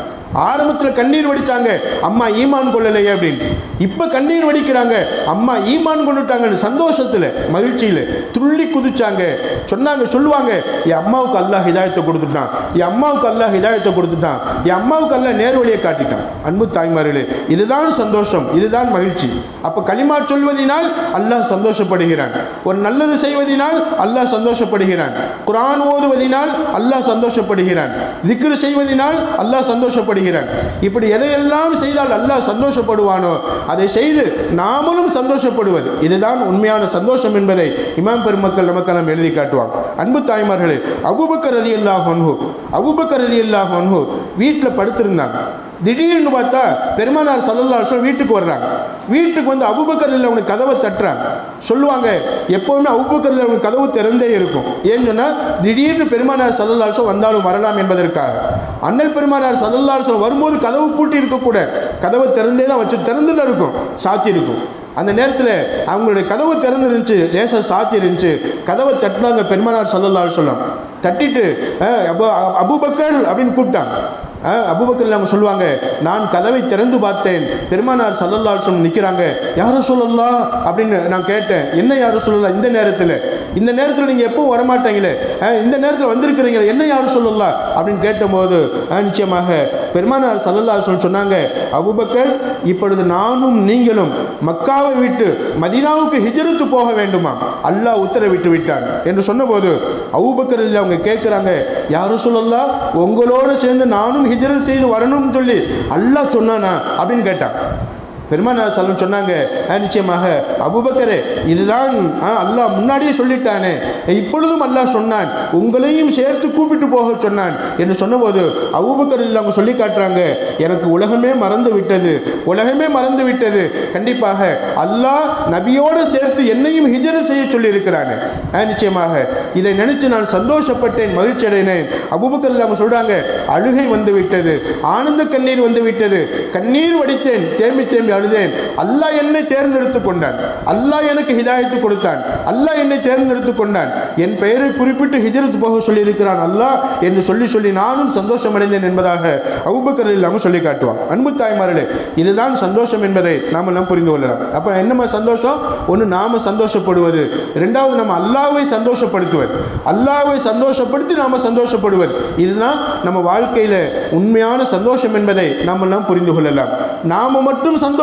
ஆரம்பத்தில் கண்ணீர் வடித்தாங்க அம்மா ஈமான் கொள்ளலையே அப்படின்னு, இப்போ கண்ணீர் வடிக்கிறாங்க அம்மா ஈமான் கொண்டுட்டாங்கன்னு சந்தோஷத்தில் மகிழ்ச்சியில் துள்ளி குதிச்சாங்க. சொன்னாங்க, சொல்லுவாங்க, என் அம்மாவுக்கு அல்லாஹ் ஹிதாயத்தை கொடுத்துட்டான், என் அம்மாவுக்கு அல்லாஹ் ஹிதாயத்தை கொடுத்துட்டான், என் அம்மாவுக்கு அல்லாஹ் நேர்வழியை காட்டிட்டான். அன்பு தாய்மார்களே, இதுதான் சந்தோஷம், இதுதான் மகிழ்ச்சி. அப்போ கலிமா சொல்வதினால் அல்லாஹ் சந்தோஷப்படுகிறான், ஒரு நல்லது செய்வதினால் அல்லாஹ் சந்தோஷப்படுகிறான், குர்ஆன் ஓதுவதினால் அல்லாஹ் சந்தோஷப்படுகிறான், திக்ர் செய்வதினால் அல்லாஹ் சந்தோஷப்படுகிறான். இப்படி எதையெல்லாம் செய்தால் அல்லாஹ் சந்தோஷப்படுவானோ அதை செய்து நாமளும் சந்தோஷப்படுவது, இதுதான் உண்மையான சந்தோஷம் என்பதை இமாம் பெருமக்கள் நமக்கெல்லாம் எழுதி காட்டுவாங்க. அன்பு தாய்மார்களே, அபூபக்கர் ரலியல்லாஹு அன்ஹு வீட்டில் படுத்திருந்தாங்க. திடீர்னு பார்த்தா பெருமானார் ஸல்லல்லாஹு அலைஹி வஸல்லம் வீட்டுக்கு வர்றாங்க. வீட்டுக்கு வந்து அபூபக்கர் அவங்க கதவை தட்டுறாங்க. சொல்லுவாங்க, எப்போவுமே அபூபக்கர் அவங்க கதவு திறந்தே இருக்கும். ஏன்னு சொன்னால் திடீர்னு பெருமானார் ஸல்லல்லாஹு அலைஹி வஸல்லம் வந்தாலும் வரலாம் என்பதற்காக. அண்ணல் பெருமானார் ஸல்லல்லாஹு அலைஹி வஸல்லம் வரும்போது கதவு பூட்டி இருக்கக்கூட, கதவை திறந்தே தான் வச்சு, திறந்து தான் இருக்கும், சாத்தி இருக்கும். அந்த நேரத்தில் அவங்களுடைய கதவு திறந்து இருந்துச்சு, லேசாக சாத்தி இருந்துச்சு. கதவை தட்டினாங்க பெருமானார் ஸல்லல்லாஹு அலைஹி வஸல்லம். தட்டிட்டு அபூபக்கர் அப்படின்னு கூப்பிட்டாங்க. அபூபக்கர் அவங்க சொல்லுவாங்க, நான் கதவை திறந்து பார்த்தேன், பெருமானார் ஸல்லல்லாஹு அலைஹி வஸல்லம் நிற்கிறாங்க. யா ரசூலல்லாஹ் அப்படின்னு நான் கேட்டேன். என்ன யா ரசூலல்லாஹ், இந்த நேரத்தில் நீங்கள் எப்பவும் வரமாட்டீங்களே, இந்த நேரத்தில் வந்திருக்கிறீங்களே, என்ன யா ரசூலல்லாஹ் அப்படின்னு கேட்டபோது நிச்சயமாக பெருமானார் ஸல்லல்லாஹு அலைஹி வஸல்லம் சொன்னாங்க, அபூபக்கர், இப்பொழுது நானும் நீங்களும் மக்காவை விட்டு மதீனாவுக்கு ஹிஜ்ரத்து போக வேண்டுமா, அல்லாஹ் உத்தரவிட்டு விட்டான் என்று சொன்னபோது அபூபக்கர் அவங்க கேட்குறாங்க, யா ரசூலல்லாஹ், உங்களோடு சேர்ந்து நானும் ஹிஜ்ரத் செய்து வரணும்னு சொல்லி அல்லாஹ் சொன்னானா அப்படின்னு கேட்டான். பெருமானார் ஸல்லல்லாஹு சொன்னாங்க, நிச்சயமாக அபூபக்கரே, இதுதான் அல்லாஹ் முன்னாடியே சொல்லிட்டானே, இப்பொழுதும் அல்லாஹ் சொன்னான், உங்களையும் சேர்த்து கூப்பிட்டு போக சொன்னான் என்று சொன்னபோது அபூபக்கர் அவங்க சொல்லி காட்டுறாங்க, எனக்கு உலகமே மறந்து விட்டது, கண்டிப்பாக அல்லாஹ் நபியோடு சேர்த்து என்னையும் ஹிஜ்ரத் செய்ய சொல்லி இருக்கிறானே, நிச்சயமாக இதை நினைச்சு நான் சந்தோஷப்பட்டேன், மகிழ்ச்சி அடைந்தேன். அபூபக்கர் அவங்க சொல்றாங்க, அழுகை வந்து விட்டது, ஆனந்த கண்ணீர் வந்து விட்டது, கண்ணீர் வடித்தேன், தேம்பி அழுதேன். அல்லாஹ் என்னை தேர்ந்தெடுத்து கொண்டான், அல்லாஹ் எனக்கு ஹிதாயத்து கொடுத்தான், அல்லாஹ் என்னை தேர்ந்தெடுத்து கொண்டான், என் பெயரை குறிப்பிட்டு ஹிஜ்ரத் போக சொல்லி இருக்கிறான் அல்லாஹ் என்று சொல்லி நானும் சந்தோஷம் அடைந்தேன் என்பதாக அபூபக்கர் இல்லாமல் சொல்லி காட்டுவான். அன்பு தாய்மார்களே, இதுதான் சந்தோஷம் என்பதை நாம் எல்லாம் புரிந்து கொள்ளலாம். அப்போ என்னமா சந்தோஷம்? ஒன்று நாம சந்தோஷப்படுவது, இரண்டாவது நம்ம அல்லாஹ்வை சந்தோஷப்படுத்துவது, அல்லாஹ்வை சந்தோஷப்படுத்தி நாம சந்தோஷப்படுவது, இதுதான் நம்ம வாழ்க்கையில் உண்மையான சந்தோஷம் என்பதை நாம் எல்லாம் புரிந்து கொள்ளலாம். நாம மட்டும் சந்தோஷப்படுறோம்,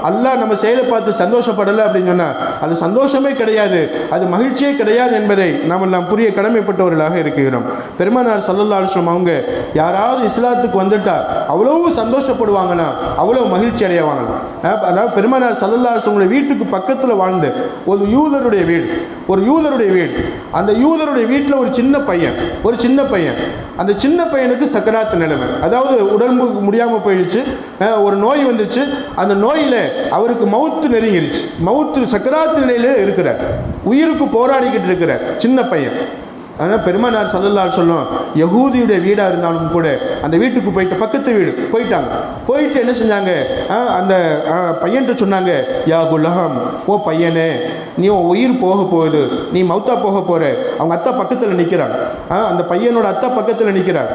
அல்லாஹ் நம்ம செயலை பார்த்து சந்தோஷப்படலை அப்படின்னு சொன்னால் அது சந்தோஷமே கிடையாது, அது மகிழ்ச்சியே கிடையாது என்பதை நாம் எல்லாம் புரிய கடமைப்பட்டவர்களாக இருக்கிறோம். பெருமானார் ஸல்லல்லாஹு அலைஹி வஸல்லம் அவங்க யாராவது இஸ்லாத்துக்கு வந்துட்டா அவ்வளவு சந்தோஷப்படுவாங்கன்னா, அவ்வளோ மகிழ்ச்சி அடைவாங்களாம். அதாவது பெருமானார் ஸல்லல்லாஹு அலைஹி வஸல்லம் வீட்டுக்கு பக்கத்தில் வாழ்ந்த ஒரு யூதருடைய வீடு, அந்த யூதருடைய வீட்டில் ஒரு சின்ன பையன், அந்த சின்ன பையனுக்கு சக்கராத்து நிலைமை, அதாவது உடம்பு முடியாமல் போயிடுச்சு, ஒரு நோய் வந்துச்சு. அந்த நோயில் அவருக்கு மவுத்து நெருங்கிருச்சு, சக்கராத்து நிலையில இருக்கிறார், உயிருக்கு போராடிக்கிட்டு இருக்கிறார் சின்ன பையன். ஆனால் பெருமானார் ஸல்லல்லாஹு அலைஹி வஸல்லம் யஹூதியுடைய வீடாக இருந்தாலும் கூட அந்த வீட்டுக்கு போயிட்டு, பக்கத்து வீடு போயிட்டு என்ன செஞ்சாங்க, அந்த பையன்கிட்ட சொன்னாங்க, யா குலாம், ஓ பையனே, நீ உயிர் போக போகுது, நீ மௌத்தா போக போகிற. அவங்க அத்தா பக்கத்தில் நிற்கிறாங்க, அந்த பையனோட அத்தா பக்கத்தில் நிற்கிறார்.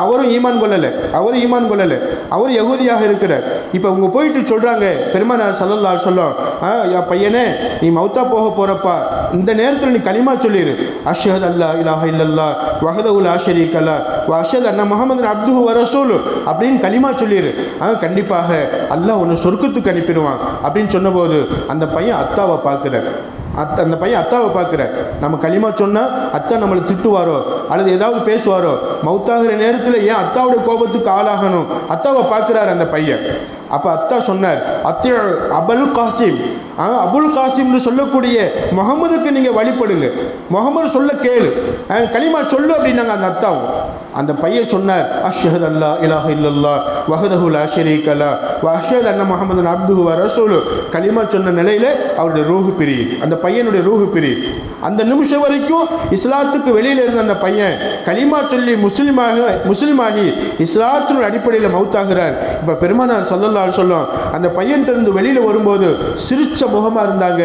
அவரும் ஈமான் கொள்ளலை, அவர் யஹூதியாக இருக்கிறார். இப்போ அவங்க போயிட்டு சொல்கிறாங்க, பெருமானார் ஸல்லல்லாஹு அலைஹி வஸல்லம், யா பையனே, நீ மௌத்தா போக போகிறப்பா, இந்த நேரத்தில் நீ கலிமா சொல்லிடு, அஷ்ஹது அல்லா இலாஹ இல்லல்லாஹ் வஹ்தஹு லா ஷரீக லஹ் வ அஷ்ஹது அன்ன முஹம்மதன் அப்துஹு வ ரசூலுஹு அப்படின்னு கலிமா சொல்லிடு, கண்டிப்பாக அல்லாஹ் உன்னை சொர்க்கத்துக்கு அனுப்பிடுவான் அப்படின்னு சொன்னபோது அந்த பையன் அத்தாவை பார்க்குறார். நம்ம கலிமா சொன்னால் அத்தா நம்மளை திட்டுவாரோ அல்லது ஏதாவது பேசுவாரோ, மௌத்தாகிற நேரத்தில் ஏன் அத்தாவுடைய கோபத்துக்கு ஆளாகணும், அத்தாவை பார்க்குறாரு அந்த பையன். அப்போ அத்தா சொன்னார், அபுல் காசிம், அபுல் காசிம்னு சொல்லக்கூடிய முகமதுக்கு நீங்கள் வழிபடுங்க, முகமது சொல்ல கேளு, கலிமா சொல்லு அப்படின்னாங்க அந்த அத்தாவும். அந்த பையன் சொன்னார், அஷ்ஹது அல்லா இலாஹ இல்லல்லாஹ் வஹ்தஹு லா ஷரீக லஹ் வ அஷ்ஹது அன்ன முஹம்மதன் அப்துஹு வ ரசூலுஹு. கலிமா சொன்ன நிலையில் அவருடைய ரூஹு பிரி, அந்த பையனுடைய ரூஹு பிரி. அந்த நிமிஷம் வரைக்கும் இஸ்லாத்துக்கு வெளியில் இருந்த அந்த பையன் கலிமா சொல்லி முஸ்லீமாகி இஸ்லாத்தினுடைய அடிப்படையில் மௌத்தாகிறார். இப்போ பெருமானார் ஸல்லல்லாஹு அலைஹி வஸல்லம் அந்த பையன்கிட்ட இருந்து வெளியில் வரும்போது சிரிச்ச முகமாக இருந்தாங்க.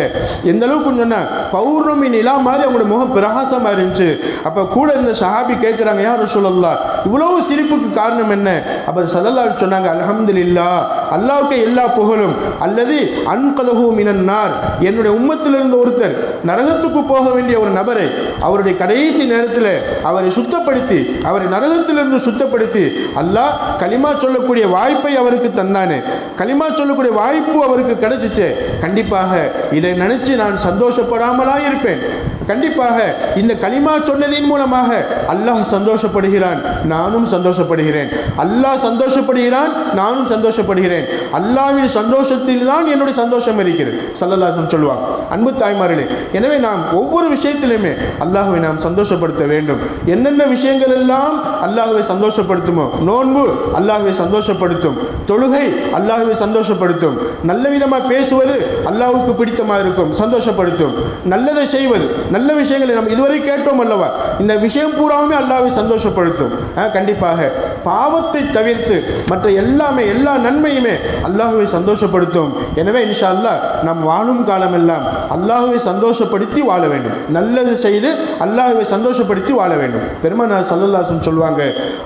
எந்த அளவுக்கு சொன்னால் பௌர்ணமி நிலா மாதிரி அவங்களோட முகம் பிரகாசமாக இருந்துச்சு. அப்போ கூட இருந்த சஹாபி கேட்குறாங்க, யா ரசூலல்லாஹ் இவ்வளவு சிரிப்புக்கு காரணம் என்ன? அப்போ ஸல்லல்லாஹு அலைஹி சொன்னாங்க, அல்ஹம்துலில்லாஹ், அல்லாஹ்வுக்கு எல்லா புகழும், அல்லது அன்கலஹு மினன் நார், என்னுடைய உம்மத்திலிருந்து ஒருத்தர் நரகத்துக்கு போக வேண்டிய ஒரு நபரை அவருடைய கடைசி நேரத்தில் அவரை சுத்தப்படுத்தி, அவரை நரகத்திலிருந்து சுத்தப்படுத்தி அல்லாஹ் கலிமா சொல்லக்கூடிய வாய்ப்பை அவருக்கு தந்தானே, கலிமா சொல்லக்கூடிய வாய்ப்பு அவருக்கு கிடைச்சிச்சு. கண்டிப்பாக இதை நினைச்சு நான் சந்தோஷப்படாமலா இருப்பேன். கண்டிப்பாக இந்த கலிமா சொன்னதின் மூலமாக அல்லாஹ் சந்தோஷப்படுகிறான், நானும் சந்தோஷப்படுகிறேன். அல்லாஹ் சந்தோஷப்படுகிறான், நானும் சந்தோஷப்படுகிறேன். அல்லாஹ்வின் சந்தோஷத்தில் தான் என்னுடைய சந்தோஷம் இருக்கிறது ஸல்லல்லாஹு அலைஹி வஸல்லம் சொல்லுவாங்க. அன்பு தாய்மார்களே, எனவே நாம் ஒவ்வொரு விஷயத்திலுமே அல்லாஹ்வை நாம் சந்தோஷப்படுத்த வேண்டும். என்னென்ன விஷயங்கள் எல்லாம் அல்லாஹ்வை சந்தோஷப்படுத்துமோ, நோன்பு அல்லாஹ்வை சந்தோஷப்படுத்தும், தொழுகை அல்லாஹ்வை சந்தோஷப்படுத்தும், நல்ல விதமாக பேசுவது அல்லாஹ்வுக்கு பிடித்தமாக இருக்கும், சந்தோஷப்படுத்தும், நல்லதை செய்வது, நல்ல விஷயங்களை நம்ம இதுவரை கேட்டோம் அல்லவா, இந்த விஷயம் பூராவுமே அல்லாஹ்வை சந்தோஷப்படுத்தும். கண்டிப்பாக பாவத்தை தவிர்த்து மற்ற எல்லாமே, எல்லா நன்மையுமே அல்லாஹ்வை சந்தோஷப்படுத்தும். எனவே இன்ஷா அல்லாஹ் நாம் வாழும் காலமெல்லாம் அல்லாஹ்வை சந்தோஷப்படுத்தி வாழ வேண்டும், நல்லது செய்து அல்லாஹ்வை சந்தோஷப்படுத்தி வாழ வேண்டும். பெருமானார் ஸல்லல்லாஹு அலைஹி வஸல்லம் சொல்லுவாங்க,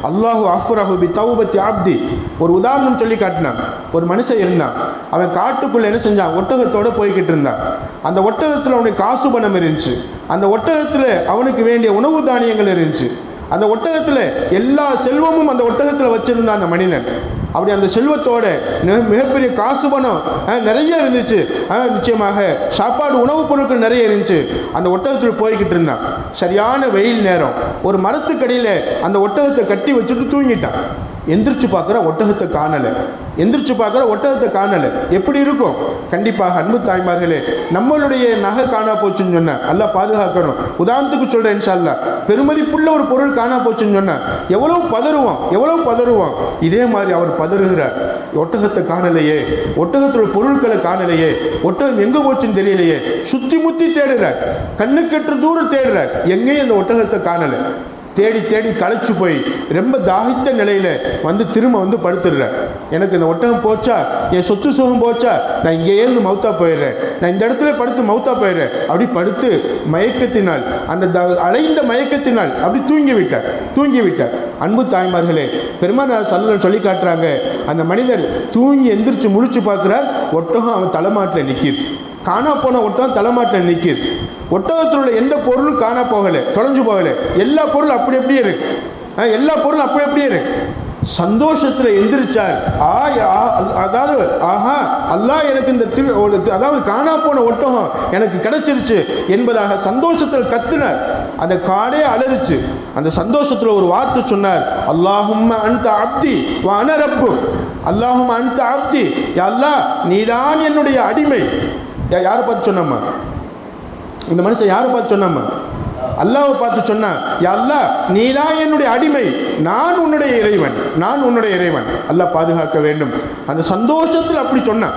அல்லாஹு அஃப்ரஹு பி தௌபத்தி அப்தி. ஒரு உதாரணம் சொல்லி காட்டினான். ஒரு மனுஷன் இருந்தான், அவன் காட்டுக்குள்ள என்ன செஞ்சான், ஒட்டகத்தோட போய்கிட்டு இருந்தான். அந்த ஒட்டகத்தில் அவனுக்கு காசு பணம் இருந்துச்சு, அந்த ஒட்டகத்தில் அவனுக்கு வேண்டிய உணவு தானியங்கள் இருந்துச்சு, அந்த ஒட்டகத்தில் எல்லா செல்வமும் அந்த ஒட்டகத்தில் வச்சிருந்தான் அந்த மனிதன். அப்படி அந்த செல்வத்தோட மிகப்பெரிய காசு பணம் நிறைய இருந்துச்சு, நிச்சயமாக சாப்பாடு உணவுப் பொருட்கள் நிறைய இருந்துச்சு. அந்த ஒட்டகத்தில் போய்கிட்டு இருந்தான். சரியான வெயில் நேரம், ஒரு மரத்துக்கடியில் அந்த ஒட்டகத்தை கட்டி வச்சுட்டு தூங்கிட்டான். எந்திரிச்சு பார்க்குற ஒட்டகத்தை காணலை, எந்திரிச்சு பார்க்குற ஒட்டகத்தை காணலை. எப்படி இருக்கும்? கண்டிப்பாக அன்பு தாய்மார்களே, நம்மளுடைய நகை காணா போச்சுன்னு சொன்ன அல்லாஹ் பாதுகாக்கணும். உதாரணத்துக்கு சொல்கிறேன், இன்ஷா அல்லாஹ் பெருமதிப்புள்ள ஒரு பொருள் காணா போச்சுன்னு சொன்ன எவ்வளவு பதறுவோம், எவ்வளவு பதறுவோம். இதே மாதிரி அவர் பதறுகிறார், ஒட்டகத்தை காணலையே, ஒட்டகத்தோட பொருட்களை காணலையே, ஒட்டகம் எங்கே போச்சுன்னு தெரியலையே. சுற்றி முத்தி தேடுறார், கண்ணுக்கெற்ற தூரம் தேடுறார், எங்கேயும் அந்த ஒட்டகத்தை காணலை. தேடி தேடி களைச்சு போய் ரொம்ப தாகித்த நிலையில் திரும்ப படுத்துடுறேன். எனக்கு இந்த ஒட்டகம் போச்சா, என் சொத்து சுகம் போச்சா, நான் இங்கே இருந்து மௌத்தா போயிடுறேன், நான் இந்த இடத்துல படுத்து மௌத்தா போயிடுறேன். அப்படி படுத்து மயக்கத்தினால், அந்த அலைந்த மயக்கத்தினால் அப்படி தூங்கி விட்டார். அன்பு தாய்மார்களே, பெருமானார் ஸல்லல்லாஹு சொல்லி காட்டுறாங்க, அந்த மனிதர் தூங்கி எந்திரிச்சு முழிச்சு பார்க்குறார், ஒட்டகம் அவன் தலைமாட்டில் நிற்கிது. காணா போன ஒட்டகம் தலைமாட்டில் நிற்கிது. ஒட்டகத்தில் உள்ள எந்த பொருளும் காணா போகலை, தொலைஞ்சு போகலை, எல்லா பொருளும் அப்படி அப்படியே இருக்கு, எல்லா பொருளும் அப்படி அப்படியே இருக்கு. சந்தோஷத்தில் எந்திரிச்சார். அதாவது ஆஹா, அல்லாஹ் எனக்கு இந்த அதாவது காணா போன ஒட்டகம் எனக்கு கிடைச்சிருச்சு என்பதாக சந்தோஷத்தில் கத்தினார். அந்த காடே அலறிச்சு. அந்த சந்தோஷத்தில் ஒரு வார்த்தை சொன்னார், அல்லாஹும்ம அன்த அப்தி வ அன ரப்பு. அல்லாஹும்ம அன்த அப்தி, யா அல்லாஹ் நீதான் என்னுடைய அடிமை. யாரை பார்த்து சொன்னம்மா? இந்த மனுஷன் யாரை பார்த்து சொன்னம்மா? அல்லாஹ்வை பார்த்து சொன்னா, யா அல்லாஹ் நீதான் என்னுடைய அடிமை, நான் உன்னுடைய இறைவன், நான் உன்னுடைய இறைவன். அல்லாஹ் பாதுகாக்க வேண்டும். அந்த சந்தோஷத்தில் அப்படி சொன்னான்.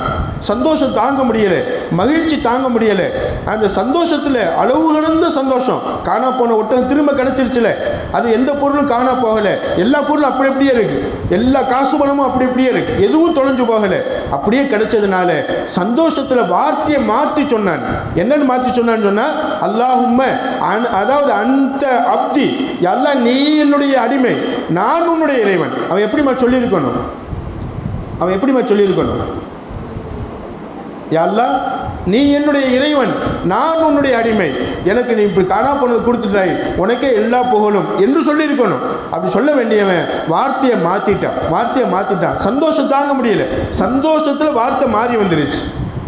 சந்தோஷம் தாங்க முடியலை, மகிழ்ச்சி தாங்க முடியலை. அந்த சந்தோஷத்தில் அளவு கடந்த சந்தோஷம். காணா போன ஒட்டகம் திரும்ப கிடைச்சிருச்சுல, அது எந்த பொருளும் காணா போகலை, எல்லா பொருளும் அப்படி அப்படியே இருக்கு, எல்லா காசு பணமும் அப்படி அப்படியே இருக்கு, எதுவும் தொலைஞ்சு போகலை, அப்படியே கிடைச்சதுனால சந்தோஷத்தில் வார்த்தையை மாற்றி சொன்னான். என்னன்னு மாற்றி சொன்னான்னு சொன்னா, அல்லாஹும்ம அதாவது அந்த அப்தி, அல்லாஹ் நீ என்னுடைய அடிமை, நான் உன்னுடைய இறைவன். அவன் எப்படிமா சொல்லியிருக்கணும்? அவன் எப்படிமா சொல்லியிருக்கணும்? யா அல்லாஹ் நீ என்னுடைய இறைவன், நான் உன்னுடைய அடிமை, எனக்கு நீ இப்படி காணா போனது கொடுத்துட்டாய், உனக்கே எல்லா புகழும் என்று சொல்லியிருக்கணும். அப்படி சொல்ல வேண்டியவன் வார்த்தையை மாற்றிட்டான். சந்தோஷம் தாங்க முடியல, சந்தோஷத்தில் வார்த்தை மாறி வந்துருச்சு.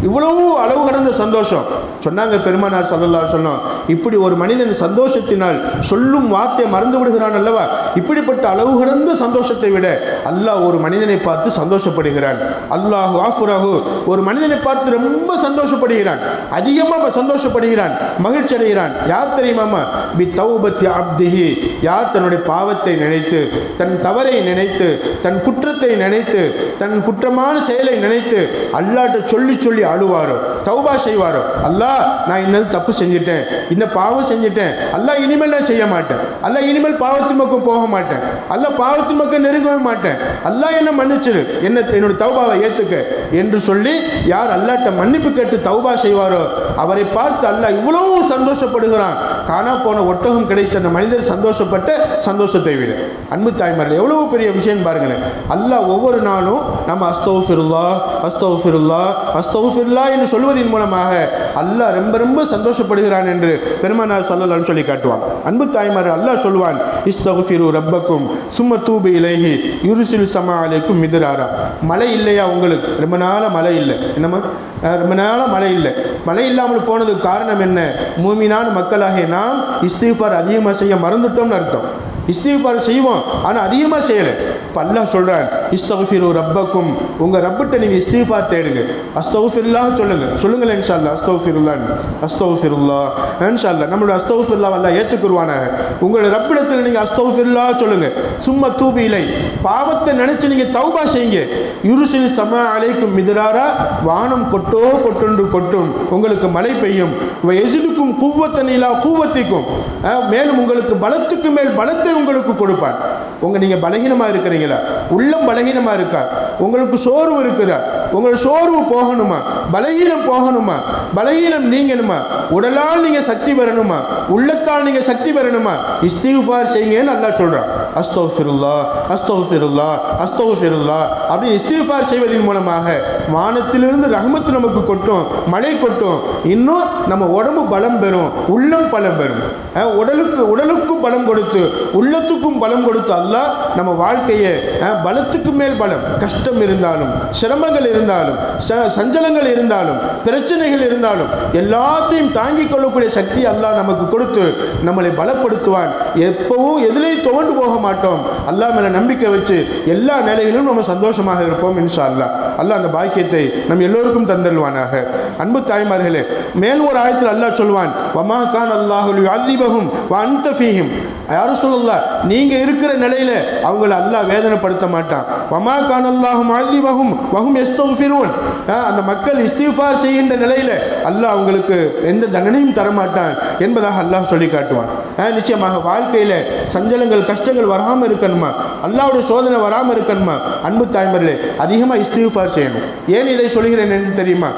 இவ்வளவு அளவு கடந்த சந்தோஷம். சொன்னாங்க பெருமானார் ஸல்லல்லாஹு அலைஹி வஸல்லம், இப்படி ஒரு மனிதன் சந்தோஷத்தினால் சொல்லும் வார்த்தை மறந்து விடுகிறான் அல்லவா, இப்படிப்பட்ட அளவு கடந்த சந்தோஷத்தை விட அல்லாஹ் ஒரு மனிதனை பார்த்து சந்தோஷப்படுகிறான். அல்லாஹு ஆஃபுரஹு, ஒரு மனிதனை பார்த்து ரொம்ப சந்தோஷப்படுகிறான், அதிகமாக சந்தோஷப்படுகிறான், மகிழ்ச்சி அடைகிறான். யார் தெரியுமாமா? பி தௌபத்தி அப்திஹி, யார் தன்னுடைய பாவத்தை நினைத்து, தன் தவறை நினைத்து, தன் குற்றத்தை நினைத்து, தன் குற்றமான செயலை நினைத்து அல்லாஹ்ட்ட சொல்லி சொல்லி அழுவாரோ, தௌபா செய்வாரோ, அல்லாஹ் நான் இன்னது தப்பு செஞ்சிட்டேன், இன்னும் பாவம் செஞ்சிட்டேன், அல்லாஹ் இனிமேல் நான் செய்ய மாட்டேன், அல்லாஹ் இனிமேல் பாவத்தின் பக்கம் போக மாட்டேன், அல்லாஹ் பாவத்தின் பக்கம் நெருங்கவே மாட்டேன், அல்லாஹ் என்ன மன்னிச்சிரு, என்னோட தௌபாவை ஏற்றுக்க என்று சொல்லி யார் அல்லாஹ்ட்ட மன்னிப்பு கேட்டு தௌபா செய்வாரோ அவரை பார்த்து அல்லாஹ் இவ்வளவு சந்தோஷப்படுகிறான். காணா போன ஒட்டகம் கிடைத்த அந்த மனிதர் சந்தோஷப்பட்ட சந்தோஷத்தை விட. அன்பு தாய்மார்கள், எவ்வளவு பெரிய விஷயம் பாருங்களேன். அல்லாஹ் ஒவ்வொரு நாளும் நம்ம அஸ்தௌஃபிருல்லாஹ் அஸ்தௌஃபிருல்லாஹ் அஸ்தௌஃபிருல்லாஹ் என்று சொல்வதன் மூலமாக அல்லாஹ் ரொம்ப ரொம்ப சந்தோஷப்படுகிறான் என்று பெருமானார் ஸல்லல்லாஹு அலைஹி சொல்லி காட்டுவான். அன்பு தாய்மார்கள், அல்லாஹ் சொல்வான், இஸ்தக்ஃபிரு ரப்பக்கும் சும்ம தூபு இலைஹி யுர்சில் ஸமா அலைக்கும் மித்ராரா. மழை இல்லையா உங்களுக்கு? ரொம்ப நாளாக மழை இல்லை. என்னம்மா? ரொம்ப நாளாக மழை இல்லை. மழை இல்லாமல் போனதுக்கு காரணம் என்ன? மூமினான மக்களாகிய நாம் இஸ்திக்ஃபார் அதிகமாக செய்ய மறந்துட்டோம்னு அர்த்தம். இஸ்திக்ஃபார் செய்வோம், ஆனால் அதிகமாக செய்யலை. இப்போ அல்லாஹ் சொல்கிறான், இஸ்தக்ஃபிரு ரப்பக்கும், உங்கள் ரப்பிட்ட நீங்கள் இஸ்திக்ஃபார் தேடுங்க, அஸ்தக்ஃபிருல்லாஹ் சொல்லுங்கள் இன்ஷா அல்லாஹ். அஸ்தக்ஃபிருல்லாஹ் இன்ஷா அல்லாஹ் நம்மளோட அஸ்தக்ஃபிருல்லாஹ் அல்லாஹ் ஏற்றுக்குருவானாக. உங்களோட ரப்பிடத்தில் நீங்கள் அஸ்தக்ஃபிருல்லாஹ் சொல்லுங்கள். சும்மா தூபி இலை, பாவத்தை நினைச்சு நீங்கள் தௌபா செய்யுங்க. யுர்சில் ஸமா அலைக்கும் மித்ராரா, வானம் கொட்டோ கொட்டொன்று கொட்டும், உங்களுக்கு மழை பெய்யும். எசிதுக்கும் குவ்வத்தன் இலா குவ்வத்திக்கும், மேலும் உங்களுக்கு பலத்துக்கு மேல் பலத்தை உங்களுக்கு கொடுப்பான். நீங்கள் பலகீனமாக இருக்கிறீங்களா? உள்ளம் பலகீனமாக இருக்கா? உங்களுக்கு சோர்வு இருக்குதா? உங்கள் சோர்வு போகணுமா? பலகீனம் போகணுமா? பலகீனம் நீங்கணுமா? உடலால் நீங்கள் சக்தி பெறணுமா? உள்ளத்தால் நீங்கள் சக்தி பெறணுமா? இஸ்திக்ஃபார் செய்யுங்கன்னு அல்லாஹ் சொல்கிறான். அஸ்தக்ஃபிருல்லாஹ் அஸ்தக்ஃபிருல்லாஹ் அஸ்தக்ஃபிருல்லாஹ் அப்படி இஸ்திக்ஃபார் செய்வதன் மூலமாக வானத்திலிருந்து ரஹ்மத்து நமக்கு கொட்டும், மழை கொட்டும். இன்னும் நம்ம உடம்பு பலம் பெறும், உள்ளம் பலம் பெறும். உடலுக்கும் பலம் கொடுத்து உள்ளத்துக்கும் பலம் கொடுத்து அல்லாஹ் நம்ம வாழ்க்கையை பலத்துக்கு மேல் பலம், கஷ்டம் இருந்தாலும், சிரமங்கள் இருந்தாலும், சஞ்சலங்கள் இருந்தாலும், பிரச்சனைகள் இருந்தாலும் எல்லாத்தையும் தாங்கிக் கொள்ளக்கூடிய சக்தி அல்லாஹ் நமக்கு கொடுத்து நம்மளை பலப்படுத்துவான். எப்பவும் எதிலையும் துவண்டு போக மாட்டோம். அல்லாஹ் மேல நம்பிக்கை வச்சு எல்லா நிலைகளிலும் நம்ம சந்தோஷமாக இருப்போம் இன்ஷா அல்லாஹ். அல்லாஹ் அந்த பாக்கியத்தை நம் எல்லோருக்கும் தந்தல்வானாக. அன்பு தாய்மார்களே, மேல் ஒரு ஆயத்தில் அல்லாஹ் சொல்வான், வமா கான் அல்லாஹு யுஅذிபஹும் வ அன்த ஃபீஹிம். யா ரசூலல்லாஹ், நீங்க இருக்கிற நிலையில அவங்களை அல்லாஹ் வேதனைப்படுத்த மாட்டான். வமா கான் அல்லாஹு முஅذிபஹும் வ ஹும் யஸ்தக்ஃபிரூன். அந்த மக்கள் இஸ்திக்ஃபார் செய்கின்ற நிலையில அல்லாஹ் அவங்களுக்கு எந்த தண்டனையும் தரமாட்டான் என்பதாக அல்லாஹ் சொல்லி காட்டுவான். நிச்சயமாக வாழ்க்கையில சஞ்சலங்கள், கஷ்டங்கள் வராமல் இருக்கணுமா, அல்லாஹ்வுடைய சோதனை வராமல் இருக்கணுமா, அன்பு தாய்மார்களே அதிகமாக இஸ்திக்ஃபார் செய்யணும். ஏன் இதை சொல்கிறேன் என்று தெரியுமா?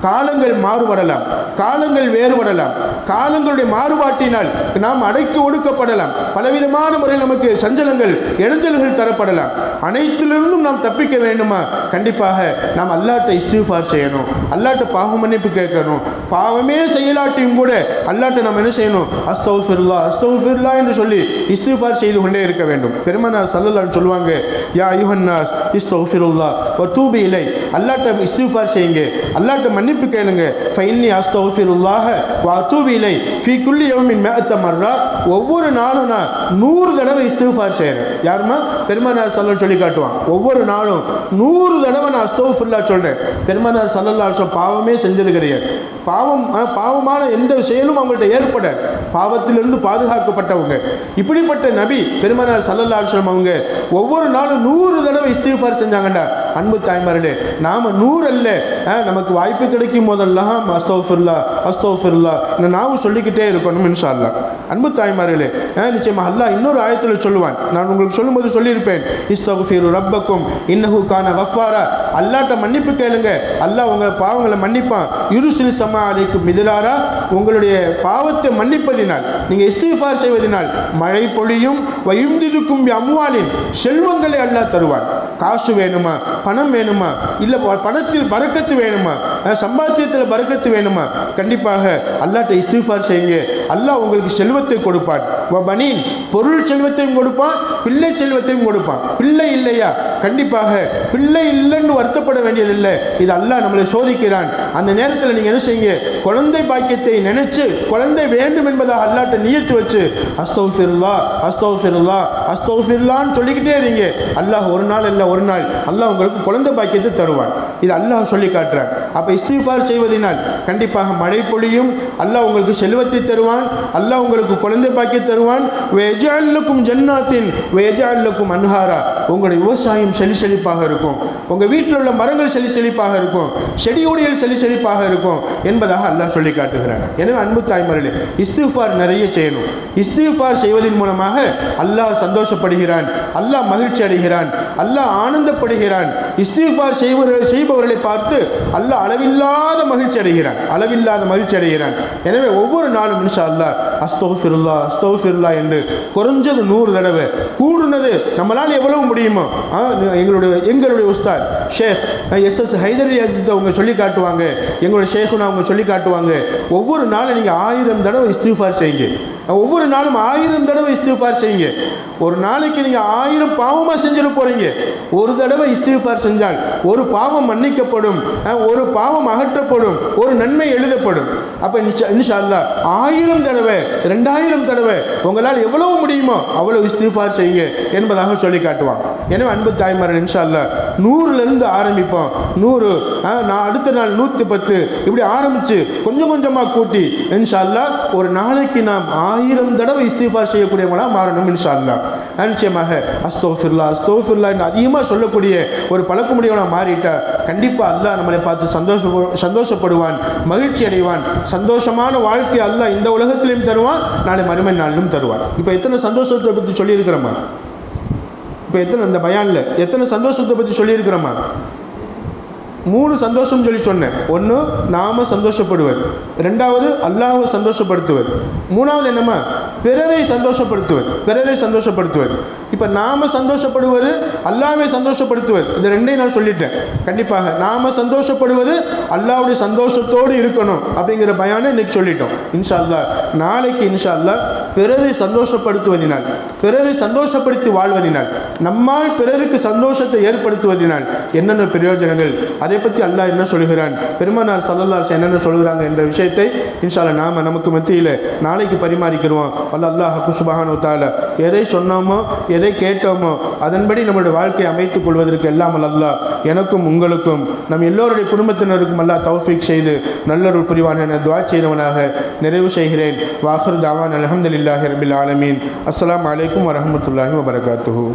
காலங்கள் மாறுபடலாம், காலங்கள் வேறுபடலாம், காலங்களுடைய மாறுபாட்டினால் நாம் அடக்கி ஒடுக்கப்படலாம், பலவிதமான முறையில் நமக்கு சஞ்சலங்கள், இடைஞ்சல்கள் தரப்படலாம். அனைத்திலிருந்தும் நாம் தப்பிக்க வேண்டுமா? கண்டிப்பாக நாம் அல்லாஹ்ட்ட இஸ்திக்ஃபார் செய்யணும், அல்லாஹ்ட்ட பாவ மன்னிப்பு கேட்கணும். பாவமே செய்யலாட்டியும் கூட அல்லாஹ்ட்ட நாம் என்ன செய்யணும்? அஸ்தக்ஃபிருல்லாஹ் அஸ்தக்ஃபிருல்லாஹ் என்று சொல்லி இஸ்திக்ஃபார் செய்து கொண்டே இருக்க வேண்டும். பெருமானார் ஸல்லல்லாஹு அலைஹி சொல்லுவாங்க, யா அய்யுஹன்னாஸ் இஸ்தக்ஃபிருல்லாஹ் வ தூபு இலை. அல்லாஹ்ட்ட இஸ்திக்ஃபார் செய்யுங்க, அல்லாஹ்ட்ட மன்னிப்பு கேளுங்க. ஃபைன்னி அஸ்தக்ஃபிருல்லாஹ வ அதூபு இலை ஃபீ குல்லி யௌமின் மிஅத்த மர்ரா. ஒவ்வொரு நாளும் நான் 100 தடவை இஸ்திக்ஃபார் செய்கிறேன். யாருமா? பெருமானார் ஸல்லல்லாஹு சொல்லி காட்டுவான். ஒவ்வொரு நாளும் 100 தடவை நான் அஸ்தக்ஃபிருல்லாஹ் சொல்கிறேன். பெருமானார் ஸல்லல்லாஹு அலைஹி பாவமே செஞ்சது கிடையாது. பாவமான எந்த செயலும் அவங்கள்ட்ட ஏற்பட பாவத்திலிருந்து பாதுகாக்கப்பட்டவங்க. இப்படிப்பட்ட நபி பெருமானார் ஸல்லல்லாஹு அலைஹி வஸல்லம் அவங்க ஒவ்வொரு நாளும் 100 தடவை இஸ்திக்ஃபார் செஞ்சாங்கண்டா, அன்பு தாய்மார்களே நாம 100 அல்ல, நமக்கு வாய்ப்பு கிடைக்கும் போதெல்லாம் அஸ்தக்ஃபிருல்லாஹ் அஸ்தக்ஃபிருல்லாஹ் நாமும் சொல்லிக்கிட்டே இருக்கணும் இன்ஷா அல்லாஹ். அன்பு தாய்மார்களே நிச்சயமா அல்லாஹ் இன்னொரு ஆயத்தில் சொல்லுவான், நான் உங்களுக்கு சொல்லும்போது சொல்லியிருப்பேன், இஸ்தக்ஃபிரு ரப்பக்கும் இன்னஹு கான கஃபாரா. அல்லாஹ்ட்ட மன்னிப்பு கேளுங்க, அல்லாஹ் உங்கள் பாவங்களை மன்னிப்பான். யுர்சில் ஸமா அலைக்கும் மித்ராரா, உங்களுடைய பாவத்தை மன்னிப்பதினால், நீங்கள் இஸ்திக்ஃபார் செய்வதனால் மழை பொழியும். வயும்திதுக்கும் அம்வாலின், செல்வங்களை அல்லாஹ் தருவான். காசு வேணுமா, பணம் வேணுமா, இல்லை பணத்தில் பரக்கத்து வேணுமா, சம்பாத்தியத்தில் பரக்கத்து வேணுமா, கண்டிப்பாக அல்லாஹ்ட்ட இஸ்திக்ஃபார் செய்யுங்க, அல்லாஹ் உங்களுக்கு செல்வத்தை கொடுப்பான். வபனீன், பொருள் செல்வத்தையும் கொடுப்பான், பிள்ளை செல்வத்தையும் கொடுப்பான். பிள்ளை இல்லையா, கண்டிப்பாக பிள்ளை இல்லைன்னு வருத்தப்பட வேண்டியதில்லை. இது அல்லாஹ் நம்மளை சோதிக்கிறான். அந்த நேரத்தில் நீங்கள் என்ன செய்யுங்க, குழந்தை பாக்கியத்தை நினைச்சு குழந்தை வேண்டும் என்பதாக அல்லாஹ்ட்ட நியத்து வச்சு அஸ்தக்ஃபிருல்லாஹ் அஸ்தக்ஃபிருல்லாஹ் அஸ்தக்ஃபிருல்லாஹ்னு சொல்லிக்கிட்டே இருங்க. அல்லாஹ் ஒரு நாள் இல்லை ஒரு நாள் அல்லாஹ் உங்களுக்கு குழந்தை பாக்கியத்தை தருவான். இது அல்லாஹ் சொல்லி காட்டுறான். அப்போ இஸ்திக்ஃபார் செய்வதனால் கண்டிப்பாக மழை பொழியும், அல்லாஹ் உங்களுக்கு செல்வத்தை தருவான், அல்லாஹ் உங்களுக்கு குழந்தை பாக்கிய தருவான். வயஜஅல் லக்கும் ஜன்னாத்தின் வயஜஅல் லக்கும் அன்ஹாரா, உங்களுடைய விவசாயம் செழிப்பாக இருக்கும், உங்கள் வீட்டில் உள்ள மரங்கள் செழிப்பாக இருக்கும், செடியொடிகள் செழிப்பாக இருக்கும் என்பதாக அல்லாஹ் சொல்லி காட்டுகிறான். எனவே அன்பு தாய்மார்களே, இஸ்திக்ஃபார் நிறைய செய்யணும். இஸ்திக்ஃபார் செய்வதன் மூலமாக அல்லாஹ் சந்தோஷப்படுகிறான், அல்லாஹ் மகிழ்ச்சி அடைகிறான், அல்லாஹ் ஆனந்தப்படுகிறான். இஸ்திக்ஃபார் செய்பவர்களை பார்த்து அல்லாஹ் அளவில்லாத மகிழ்ச்சி அடைகிறான், அளவில்லாத மகிழ்ச்சி அடைகிறான். எனவே ஒவ்வொரு நாளும் இன்ஷா அல்லாஹ் அஸ்தக்ஃபிருல்லாஹ் அஸ்தக்ஃபிருல்லாஹ் என்று குறைஞ்சது 100 தடவை, கூடுனது நம்மளால் எவ்வளவு முடியுமோ. எங்களுடைய உஸ்தாத் ஷேக் எஸ்.எஸ். ஹைதர் அலி அஜீஸ் அவங்க சொல்லி காட்டுவாங்க, எங்களுடைய ஷேக்குன்னு அவங்க சொல்லி காட்டுவாங்க. ஒவ்வொரு நாளும் நீங்கள் 1000 தடவை இஸ்திக்ஃபார் செய்யுங்க. ஒவ்வொரு நாளும் 1000 தடவை இஸ்திக்ஃபார் செய்யுங்க. ஒரு நாளைக்கு நீங்கள் 1000 பாவமாக செஞ்சுட்டு போகிறீங்க. ஒரு தடவை இஸ்திக்ஃபார் செஞ்சால் ஒரு பாவம் மன்னிக்கப்படும், ஒரு பாவம் அகற்றப்படும், ஒரு நன்மை எழுதப்படும். அப்போ இன்ஷா அல்லாஹ் 1000 தடவை 2000 தடவை உங்களால் எவ்வளவு முடியுமோ அவ்வளவு இஸ்திக்ஃபார் செய்யுங்க என்பதாக சொல்லி காட்டுவாங்க. எனவே அன்பு தாய்மார்கள் இன்ஷா அல்லாஹ் 100லிருந்து ஆரம்பிப்போம். 100 நான் அடுத்த நாள் 110 இப்படி ஆரம்பித்து கொஞ்சம் கொஞ்சமாக கூட்டி இன்ஷா அல்லாஹ் ஒரு நாளைக்கு நாம் 1000 தடவை இஸ்திக்ஃபார் செய்யக்கூடியவங்களாக மாறணும் இன்ஷா அல்லாஹ். நிச்சயமாக அஸ்தக்ஃபிருல்லாஹ் அஸ்தக்ஃபிருல்லாஹ் அதிகமாக சொல்லக்கூடிய ஒரு பழக்கமுடையவனாக மாறிட்டா கண்டிப்பாக அல்லாஹ் நம்மளை பார்த்து சந்தோஷப்படுவான், மகிழ்ச்சி அடைவான். சந்தோஷமான வாழ்க்கை அல்லாஹ் இந்த உலகத்திலையும் தருவான், நாளை மறுமை நாளிலும் தருவான். இப்போ எத்தனை சந்தோஷத்தை பற்றி சொல்லியிருக்கிறோமா? இப்போ இந்த பயானில் எத்தனை சந்தோஷத்தை பற்றி சொல்லியிருக்கிறோமா? 3 சந்தோஷம் சொல்லி சொன்னேன். 1 நாம சந்தோஷப்படுவர், 2வது அல்லாஹ்வை சந்தோஷப்படுத்துவர், 3வது என்னம்மா பிறரை சந்தோஷப்படுத்துவர். இப்போ நாம சந்தோஷப்படுவது அல்லாஹ்வை சந்தோஷப்படுத்துவர், இந்த 2ஐயும் நான் சொல்லிட்டேன். கண்டிப்பாக நாம சந்தோஷப்படுவது அல்லாஹ்வுடைய சந்தோஷத்தோடு இருக்கணும் அப்படிங்கிற பயானை இன்னைக்கு சொல்லிட்டோம். இன்ஷா அல்லாஹ் நாளைக்கு இன்ஷா அல்லாஹ் பிறரை சந்தோஷப்படுத்துவதினால், பிறரை சந்தோஷப்படுத்தி வாழ்வதினால், நம்மால் பிறருக்கு சந்தோஷத்தை ஏற்படுத்துவதினால் என்னென்ன பிரயோஜனங்கள், அதை பற்றி அல்லாஹ் என்ன சொல்கிறான், பெருமானார் ஸல்லல்லாஹு அலைஹி வஸல்லம் என்னென்ன சொல்கிறாங்க என்ற விஷயத்தை இன்ஷா அல்லாஹ் நாம் நமக்கு மத்தியில் நாளைக்கு பரிமாறிக்கிறோம். அல்லாஹ் சுப்ஹானஹு வ தஆலா எதை சொன்னோமோ எதை கேட்டோமோ அதன்படி நம்முடைய வாழ்க்கையை அமைத்துக் கொள்வதற்கு எல்லாம் அல்லாஹ் எனக்கும் உங்களுக்கும் நம் எல்லோருடைய குடும்பத்தினருக்கும் அல்லாஹ் தௌஃபீக் செய்து நல்லருள் புரிவான் என துஆ செய்தவனாக நிறைவு செய்கிறேன். வாஹிர் தாவான் அல்ஹம்துலில்லாஹி ரப்பில் ஆலமீன். அஸ்ஸலாமு அலைக்கும் வரஹ்மத்துல்லாஹி வபரகாத்துஹு.